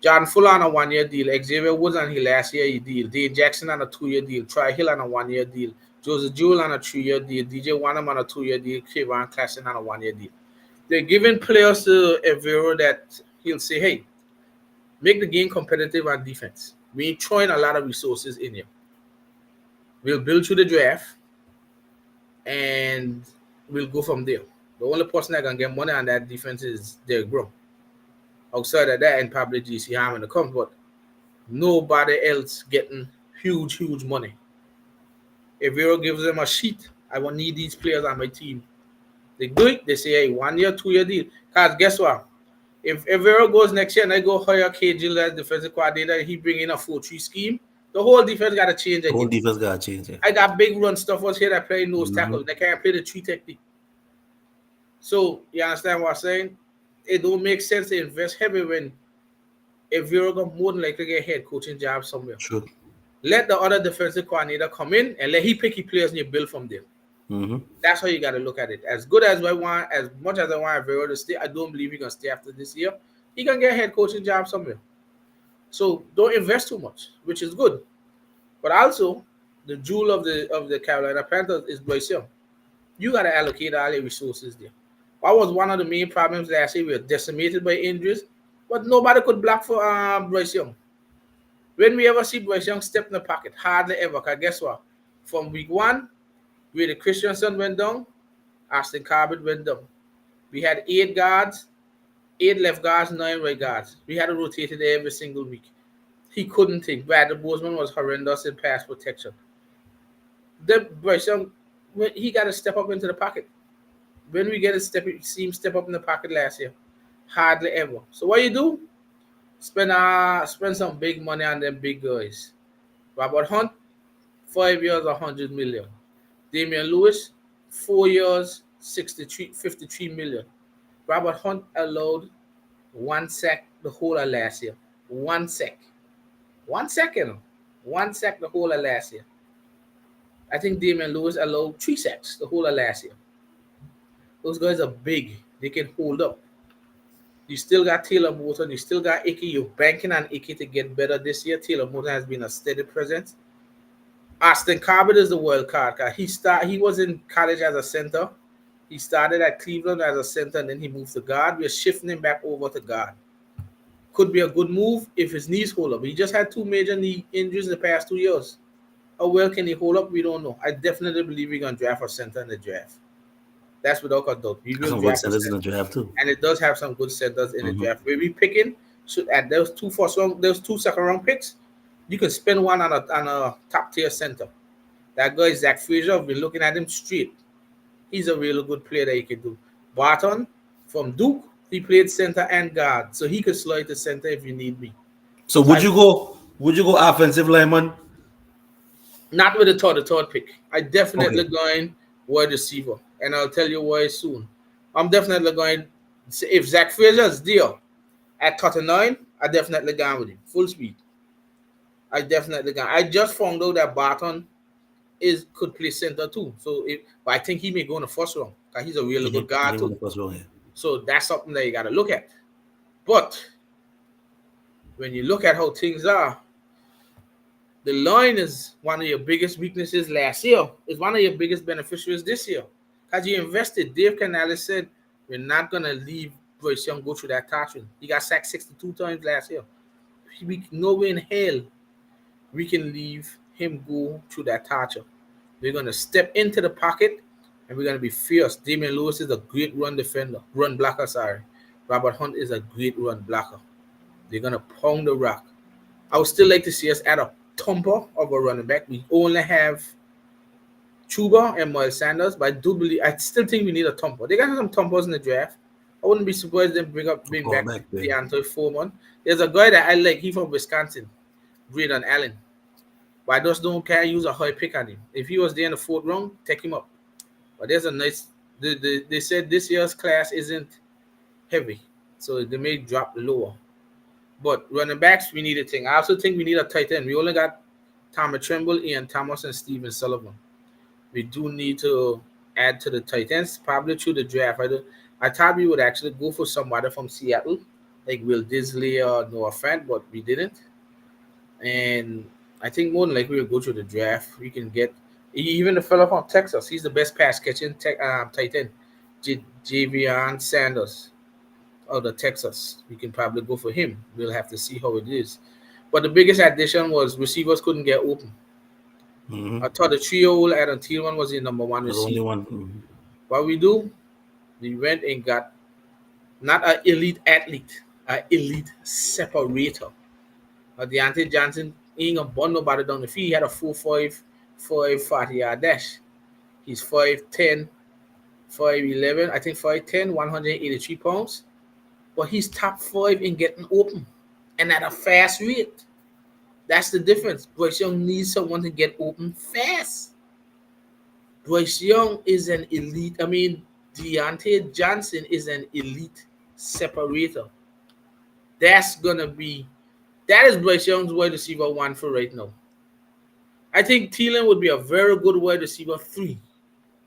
Jordan Fuller on a 1 year deal, Xavier Woods on his last year deal, Dave Jackson on a 2 year deal, Tri Hill on a 1 year deal, Joseph Jewell on a 3 year deal, DJ Wanham on a 2 year deal, Kevon Klassen on a 1 year deal. They're giving players to Evero that he'll say, hey, make the game competitive on defense. We ain't throwing a lot of resources in here. We'll build through the draft and we'll go from there. The only person that can get money on that defense is Derek Brown. Outside of that, and probably GC Ham in the comes, but nobody else getting huge money. If Vero gives them a sheet, I will need these players on my team. They do it, they say, hey, 1 year, 2 year deal. Because guess what? If Vero goes next year and I go hire KJ as defensive coordinator, he bring in a 4-3 scheme, the whole defense got to change The whole again. defense got to change. Yeah. I got big run stuffers here that play nose tackle. They can't play the 3 technique. So, you understand what I'm saying? It don't make sense to invest heavy when if you're going to more than likely get a head coaching job somewhere. True. Let the other defensive coordinator come in and let he pick his players and you build from there. Mm-hmm. That's how you got to look at it. As good as I want, as much as I want Vero to stay, I don't believe he's going to stay after this year. He can get a head coaching job somewhere. So don't invest too much, which is good. But also, the jewel of the Carolina Panthers is Bryce Young. You got to allocate all your resources there. That was one of the main problems last year. We were decimated by injuries, but nobody could block for Bryce Young. When we ever see Bryce Young step in the pocket, hardly ever. Because guess what? From week 1, where the Christensen went down, Austin Corbett went down. We had 8 guards, 8 left guards, 9 right guards. We had to rotate it every single week. He couldn't think. Brad Bozeman was horrendous in pass protection. The Bryce Young, he got to step up into the pocket. When we get see him step up in the pocket last year, hardly ever. So what you do? Spend some big money on them big guys. Robert Hunt, 5 years, $100 million. Damian Lewis, 4 years, 53 million. Robert Hunt allowed 1 sack the whole of last year. 1 sack. 1 second. 1 sack the whole of last year. I think Damian Lewis allowed 3 sacks the whole of last year. Those guys are big. They can hold up. You still got Taylor Moton. You still got Icky. You're banking on Icky to get better this year. Taylor Moton has been a steady presence. Austin Corbett is the wild card. He was in college as a center. He started at Cleveland as a center, and then he moved to guard. We're shifting him back over to guard. Could be a good move if his knees hold up. He just had 2 major knee injuries in the past 2 years. How well can he hold up? We don't know. I definitely believe we're going to draft a center in the draft. That's without a doubt. We There's will some good draft a centers in the center, draft too. and it does have some good centers in the Mm-hmm. draft. Where we picking should at those two first round, those two second round picks, you can spend one on a top tier center. That guy Zach Frazier, I've been looking at him straight. He's a really good player that you can do. Barton from Duke, he played center and guard, so he could slide to center if you need me. So So would I you go? Would you go offensive lineman? not with the third pick. I definitely Okay. going wide receiver, and I'll tell you why soon. I'm definitely going. If Zach Frazier is there at 39, I definitely going with him full speed. I definitely going. I just found out that Barton is could play center too. But I think he may go in the first round because he's a really good He guard can go in too. the first round here. So that's something that you got to look at. But when you look at how things are, the line is one of your biggest weaknesses last year. It's one of your biggest beneficiaries this year. Because you invested. Dave Canales said, we're not going to leave Bryce Young go through that torture. He got sacked 62 times last year. No way in hell we can leave him go through that torture. We're going to step into the pocket and we're going to be fierce. Damian Lewis is a great run blocker, sorry. Robert Hunt is a great run blocker. They're going to pound the rock. I would still like to see us add a thumper of a running back. We only have Chuba and Miles Sanders, but I still think we need a thumper. They got some thumpers in the draft. I wouldn't be surprised them bring back Back there. Deontay Foreman. There's a guy that I like. He from Wisconsin, Braden Allen. But I just don't care use a high pick on him. If he was there in the fourth round, take him up. But there's a nice. They said this year's class isn't heavy, so they may drop lower. But running backs, we need a thing. I also think we need a tight end. We only got Thomas Tremble, Ian Thomas, and Steven Sullivan. We do need to add to the tight ends, probably through the draft. I thought we would actually go for somebody from Seattle, like Will Disley or Noah Fant, but we didn't. And I think more than likely we'll go through the draft. We can get even the fellow from Texas. He's the best pass catching tight end, Javion Sanders out of Texas. We can probably go for him. We'll have to see how it is. But the biggest addition was receivers couldn't get open. Mm-hmm. I thought the 3-year-old Adam Thielman was the number one The only receiver. one. Mhm. What we do, we went and got not an elite athlete, an elite separator. Deontay Johnson ain't gonna bun nobody down the field. He had a 4.5, 40-yard dash. He's 5'10, 5'11, I think 5'10, 183 pounds. But he's top 5 in getting open and at a fast rate. That's the difference. Bryce Young needs someone to get open fast. Bryce Young is an elite. Deontay Johnson is an elite separator. That is Bryce Young's wide receiver 1 for right now. I think Thielen would be a very good wide receiver 3.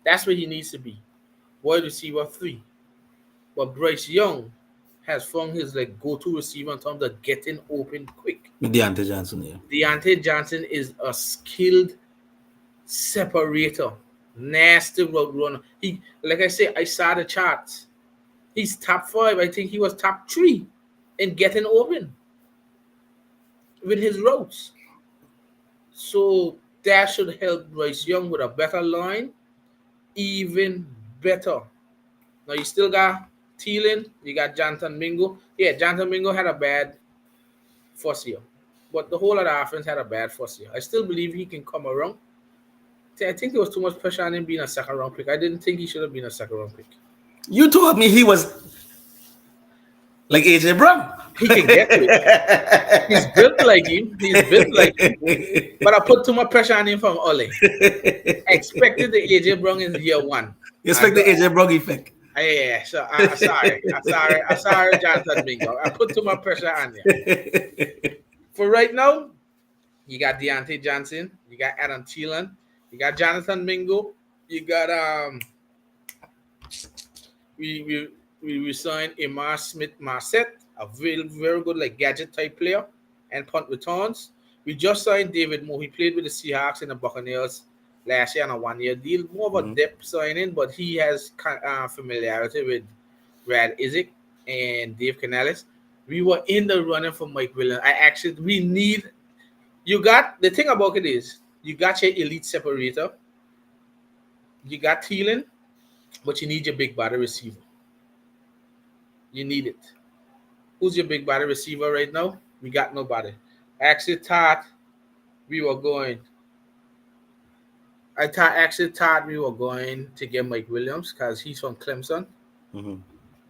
That's where he needs to be. Wide receiver 3. But Bryce Young has found his go-to receiver in terms of getting open quick. Deontay Johnson, yeah. Deontay Johnson is a skilled separator, nasty route runner. He, like I said, I saw the charts. He's top 5. I think he was top 3 in getting open with his routes. So that should help Bryce Young with a better line, even better. Now you still got Thielen, you got Jonathan Mingo. Yeah, Jonathan Mingo had a bad first year, but the whole of the offense had a bad first year. I still believe he can come around. I think there was too much pressure on him being a second round pick. I didn't think he should have been a second round pick. You told me he was like AJ Brown. He can get to it. He's built like him. But I put too much pressure on him from Ole. Expected the AJ Brown in year 1. You expect the AJ Brown effect. Yeah. So I'm sorry, Jonathan Mingo. I put too much pressure on you. For right now, you got Deontay Johnson, you got Adam Thielen, you got Jonathan Mingo, you got we signed Amar Smith Marset, a very, very good gadget type player and punt returns. We just signed David Moore. He played with the Seahawks and the Buccaneers last year on a 1-year deal. More of a depth signing, but he has familiarity with Brad Isaac and Dave Canales. We were in the running for Mike Williams. The thing about it is, you got your elite separator. You got Thielen. but you need your big body receiver. You need it. Who's your big body receiver right now? We got nobody. I actually thought we were going. I actually thought we were going to get Mike Williams because he's from Clemson, Mm-hmm.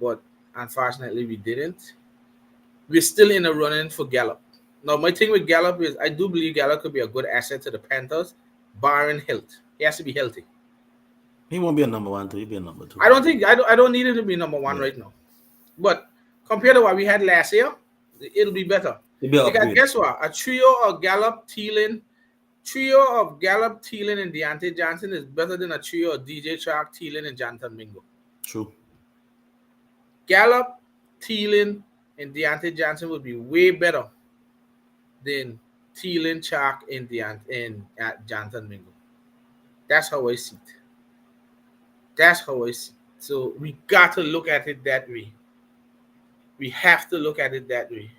but unfortunately we didn't. We're still in a running for Gallup. Now my thing with Gallup is I do believe Gallup could be a good asset to the Panthers, barring health. He has to be healthy. He won't be a number one, too. He'll be a number two. I don't need him to be number one Yeah. right now. But compared to what we had last year, it'll be better. He'll be an Because upgrade. guess what? A trio of Gallup, Thielen, and Deontay Johnson is better than a trio of DJ Chark, Thielen, and Jonathan Mingo. True. Gallup, Thielen, and Deontay Johnson would be way better than Thielen, Chark, and Jonathan Mingo. That's how I see it. That's how I see it. So we got to look at it that way. We have to look at it that way.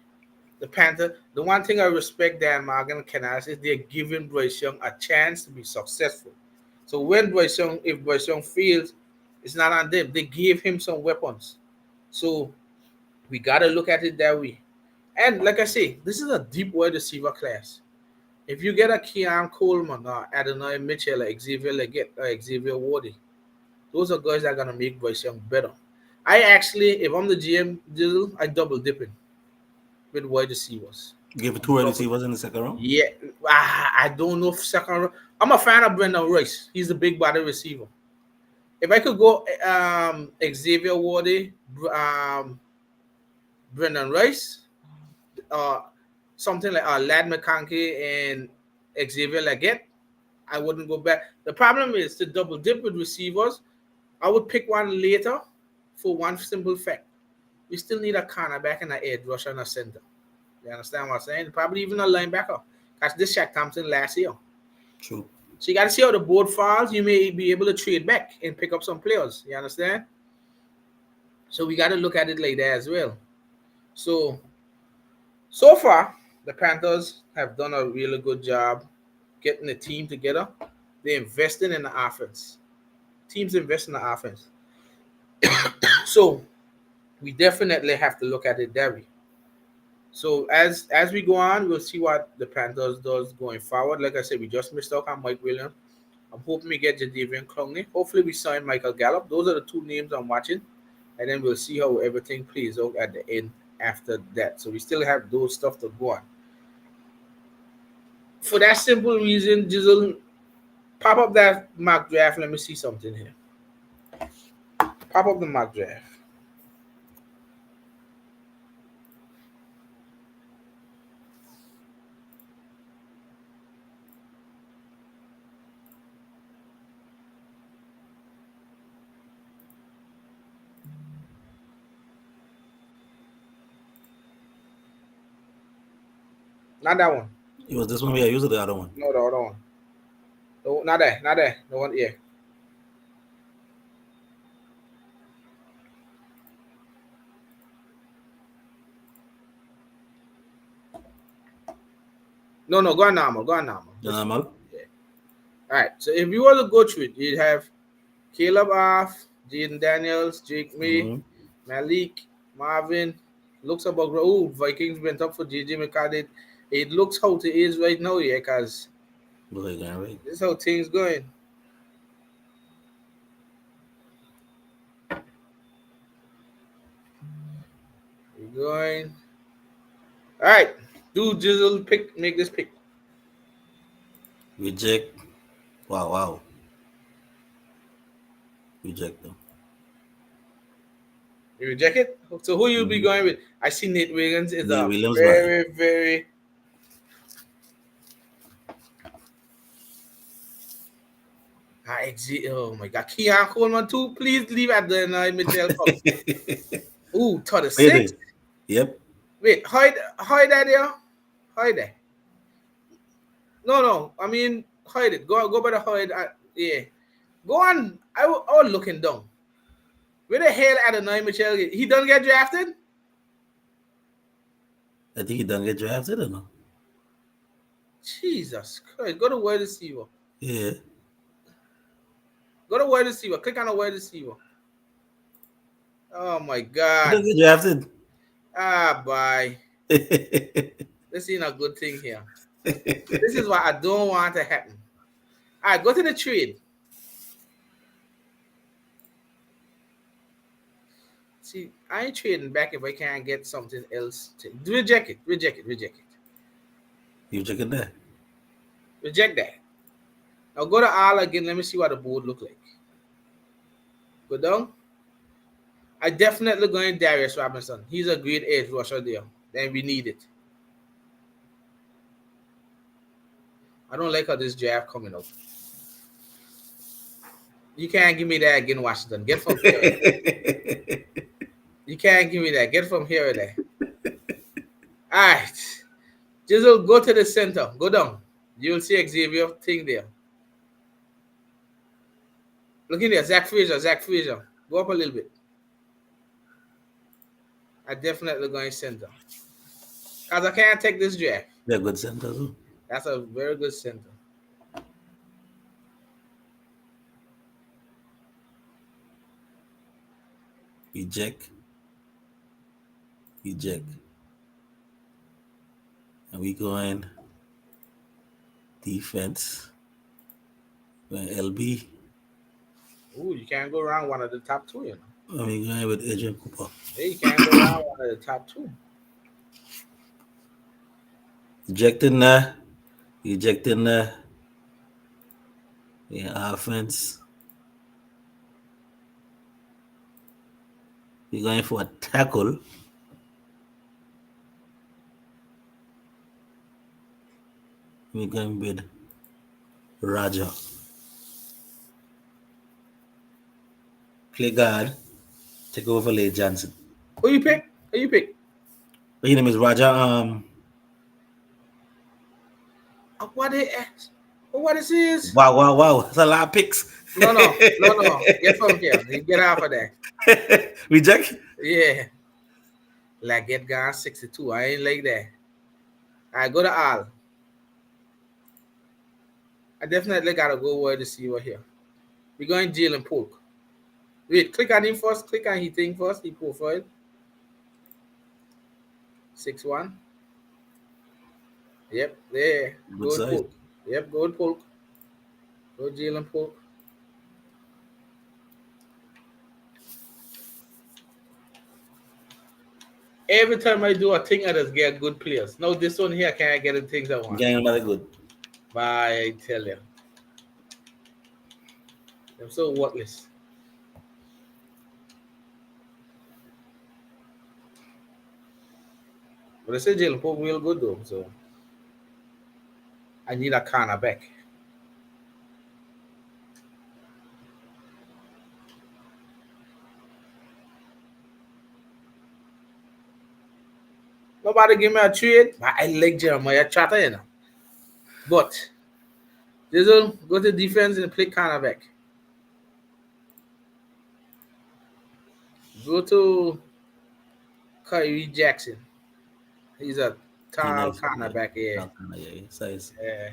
The Panther, the one thing I respect Dan Morgan and Canales is they're giving Bryce Young a chance to be successful. So when if Bryce Young fails, it's not on them. They gave him some weapons. So we gotta look at it that way. And like I say, this is a deep wide receiver class. If you get a Keon Coleman or Adonai Mitchell or Xavier Leggett or Xavier Wardy, those are guys that are gonna make Bryce Young better. I actually, if I'm the GM, I double dipping with wide receivers. Give it two wide receivers in the second round. Yeah, I don't know if second. I'm a fan of Brendan Rice. He's the big body receiver. If I could go, Xavier Wardy, Brendan Rice, uh, something like Lad McConkey and Xavier Leggett, I wouldn't go back. The problem is to double dip with receivers. I would pick one later for one simple fact. We still need a cornerback and an edge rusher and a center. You understand what I'm saying? Probably even a linebacker. That's this Shaq Thompson last year. True. So you got to see how the board falls. You may be able to trade back and pick up some players. You understand? So we got to look at it like that as well. So far, the Panthers have done a really good job getting the team together. They're investing in the offense. Teams invest in the offense. So we definitely have to look at it that way. So as we go on, we'll see what the Panthers does going forward. Like I said, we just missed out on Mike Williams. I'm hoping we get Jadavian Clowney. Hopefully we sign Michael Gallup. Those are the two names I'm watching. And then we'll see how everything plays out at the end after that. So we still have those stuff to go on. For that simple reason, Jizzle, pop up that mock draft. Let me see something here. Pop up the mock draft. Not that one. It was this one we are using the other one. No, the other one. No, not there. Not there. The one here. No. Go on normal. Go on normal. Normal. Yeah. All right. So if you want to go through it, you'd have Caleb Off, Jaden Daniels, Jake May, Mm-hmm. Malik, Marvin. Looks about Vikings went up for JJ McCarthy. It looks how it is right now, yeah, because Right. this is how things going. We're going. All right. Do Jizzle make this pick. Reject. Wow. Reject them. You reject it? So who you'll be going with? I see Nate Wiggins is Nate a Williams, very oh my god. Keon Coleman too. Please leave at the Mitchell comes. Ooh, to the six. Yep. Wait, hide that there. Hide that. No. I mean hide it. Go by the hide. Yeah. Go on. I was looking down. Where the hell Adonai Mitchell? He done get drafted? I think he done get drafted or no? Jesus Christ. Go to wide receiver. Yeah. Go to wide receiver. Click on the wide receiver. Oh my I God. don't get drafted. Ah, bye. This ain't a good thing here. This is what I don't want to happen. All right, go to the trade. See, I ain't trading back if I can't get something else. Reject it. Reject it. Reject it. You checking that? Reject that. Now go to all again. Let me see what the board look like. Go down. I definitely going Darius Robinson. He's a great edge rusher there. Then we need it. I don't like how this draft coming up. You can't give me that again, Washington. Get from here. You can't give me that. Get from here or there. All right. Jizzle, go to the center. Go down. You'll see Xavier thing there. Look in there. Zach Frazier. Zach Frazier. Go up a little bit. I definitely going center. Because I can't take this draft. They're good center too. That's a very good center. Eject. Eject. And we going defense. Going LB. Ooh, you can't go around one of the top two, you know. And we going with Adrian Cooper. Hey, you can't go around one of the top two. Ejecting there. Ejecting there. Yeah, offense. We're going for a tackle. We're going with Roger. Play guard. Take over Lay Johnson. Who you pick? Who you pick? His name is Roger. What it is? What is this? Wow. That's a lot of picks. No. Get from here. You get out of there. Reject? Yeah. Like get gone 62. I ain't like that. I go to Al. I definitely gotta go wide receiver here. We're going Jalen Polk. Wait, click on him first. Click on his thing first. He profile. 6'1". Yep, there. Good Go size. Polk. Yep, go Polk. Go Jalen Polk. Every time I do a thing, I just get good players. Now this one here, can't get the things I want. Getting another good. Bye, I tell you. I'm so worthless. But I said Jalen Pope real good though, so I need a cornerback. Nobody give me a trade, but I like Jeremiah Chatter, you know. But Jizzle, go to defense and play cornerback. Go to Kyrie Jackson. He's a tall cornerback here. Yeah, size. Yeah.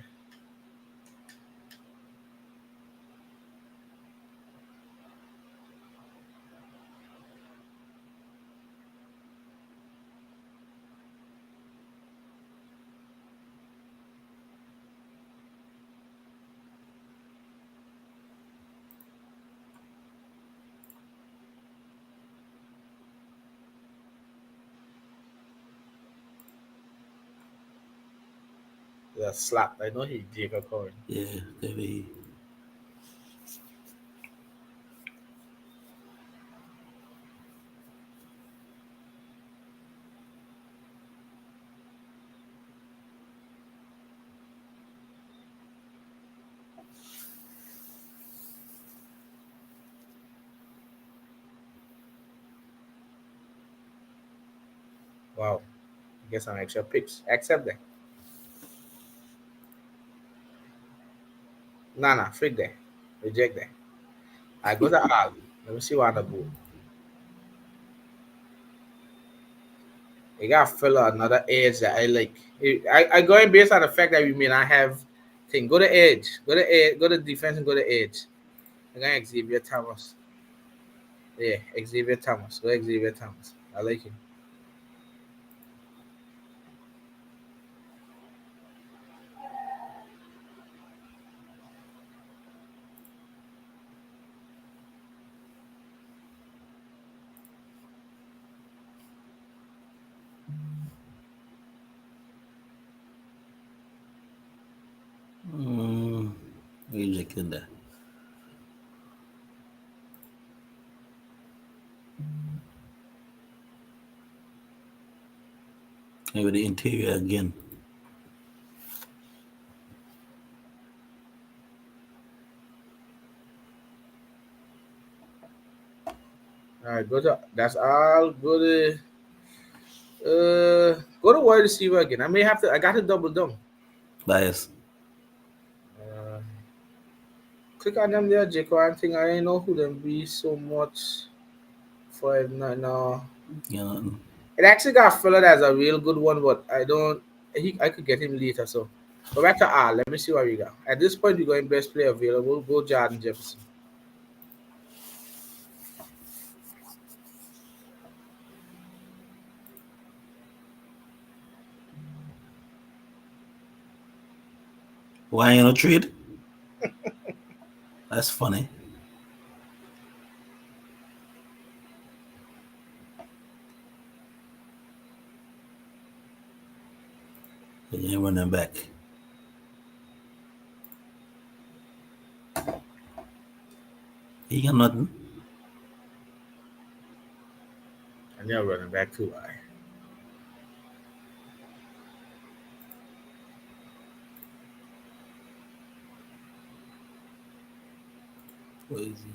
Yeah, slap. I know he Jacob Cohen. Yeah, maybe. Wow. Get some extra picks. Accept that. Nah, freak that. Reject that. I go to Al. Let me see what the board. You got to fill out another edge that I like. I going based on the fact that we may not have thing. Go to edge. Go to edge. Go to defense and go to edge. I'm going Xavier Thomas. Yeah, Xavier Thomas. Go Xavier Thomas. I like him. Mm, rejected that. Maybe the interior again. All right, go to that's all. Go to wide receiver again. I may have to. I got to double down. Bias. Uh, Click on them there, Jacob. I think I ain't know who them be so much for it. No, no. You know, It actually got a fella that's a real good one, but I don't. I could get him later. So go back to R. Let me see what we got. At this point, we're going best player available. Go Jordan Jefferson. why you no trade? That's funny. You ain't running back. He got nothing. And they're running back too high. What is he?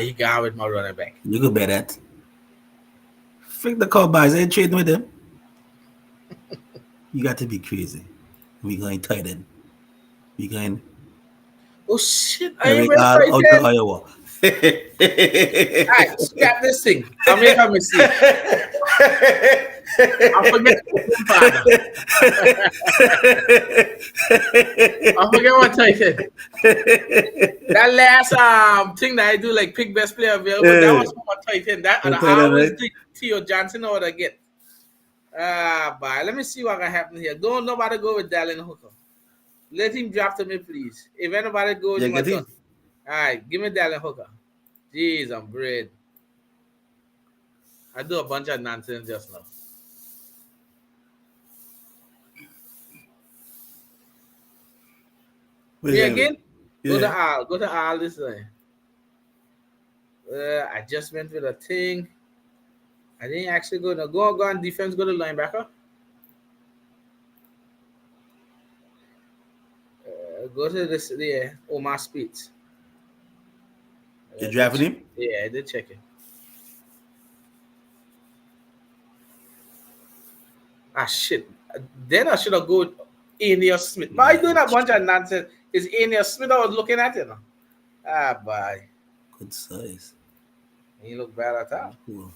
He got with my running back. You could bet that. Freak the Cowboys ain't trading with him. You got to be crazy. We going tight end. We going Oh shit! I ain't Eric read R right out to then. Iowa. Alright, scrap this thing. I make a mistake. I forget the father. I forget what I said. That last thing that I do, like pick best player available, that was for my tight end. That and The I tight end, always right? do Theo Johnson or what I get. Bye. Let me see what can happen here. Don't nobody go with Dallin Hooker. Let him draft to me, please. If anybody goes, You my get turn. him? Alright, give me Dallin Hooker. Jeez, I'm bread. I do a bunch of nonsense just now. What Me is that? again? Go to Yeah. Al. Go to Al this time. I just went with a thing. I didn't actually go on defense, go to linebacker. Go to this Omar Speeds. You I did drafting check. him? Yeah, I did check it. Shit. Then I should have go with Ania Smith. But I doing a bunch of nonsense. Is Ania Smith I was looking at it now? Bye. Good size. He look bad at all. Cool.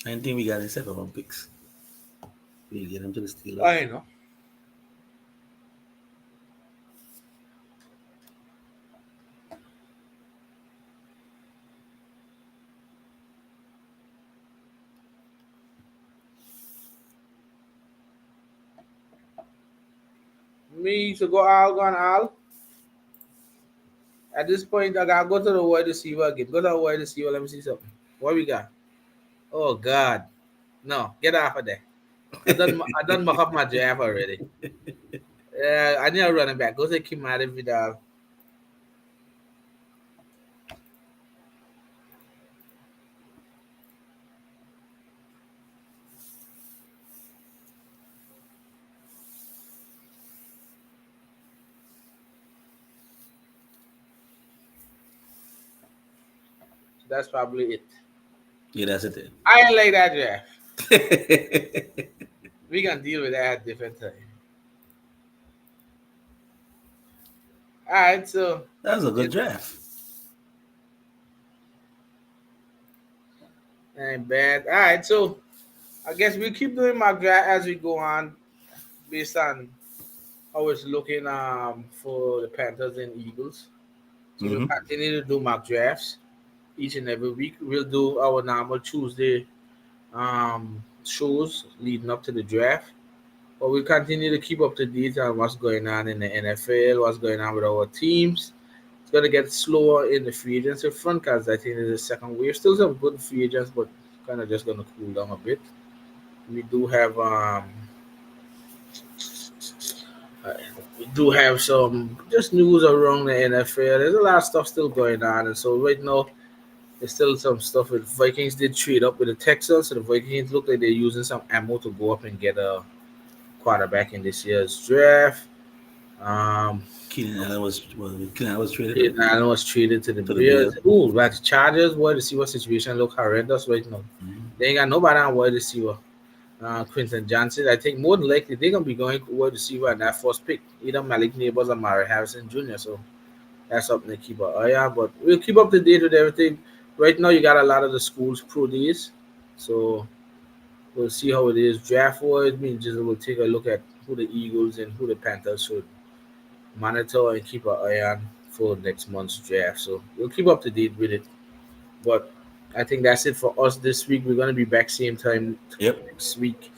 19 we got in 7 picks. We get him to the Steelers. I know. Me to go Al, go on Al. At this point, I gotta go to the wide receiver again. Go to the wide receiver. Let me see something. What we got? Oh God, no! Get off of there. I done muck up my draft already. I need a running back. Go to Kimari Vidal. That's probably it. Yeah, that's it. Then. I ain't like that draft. We can deal with that at different time. All right, so That was a good it draft. ain't bad. All right, so I guess we'll keep doing mock draft as we go on, based on how it's looking for the Panthers and Eagles. So we'll Hmm. continue to do mock drafts each and every week. We'll do our normal Tuesday shows leading up to the draft. But we'll continue to keep up to date on what's going on in the NFL, what's going on with our teams. It's gonna get slower in the free agency front because I think there's a second wave. Still some good free agents, but kind of just gonna cool down a bit. We do have uh, we do have some just news around the NFL. There's a lot of stuff still going on, and so right now there's still some stuff with Vikings did trade up with the Texans, so the Vikings look like they're using some ammo to go up and get a quarterback in this year's draft. Um, Keenan Allen was traded, right? Peyton Allen was traded to the To the Bears. Bears. Ooh, like the Chargers, wide receiver situation look horrendous right now. Mhm. They ain't got nobody on wide receiver. Quinton Johnson, I think more than likely they're gonna be going wide receiver in that first pick, either Malik Neighbors or Mari Harrison Jr. So that's something to keep an eye on. But we'll keep up to date with everything. Right now, you got a lot of the schools pro days, so we'll see how it is draft wise. Me just will take a look at who the Eagles and who the Panthers should monitor and keep an eye on for next month's draft. So we'll keep up to date with it. But I think that's it for us this week. We're gonna be back same time Yep. next week.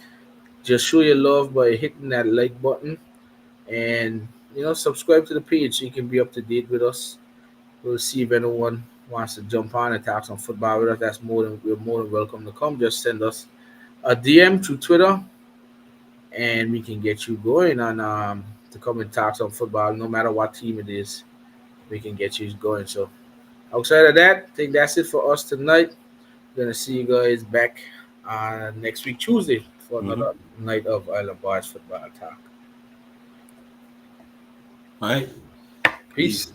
Just show your love by hitting that like button and subscribe to the page so you can be up to date with us. We'll see if anyone wants to jump on and talk some football with us. We're more than welcome to come. Just send us a DM through Twitter and we can get you going on to come and talk some football no matter what team it is. We can get you going. So outside of that, I think that's it for us tonight. Gonna see you guys back next week Tuesday for Hmm. another night of Island Boys football talk. All right. Peace. Peace.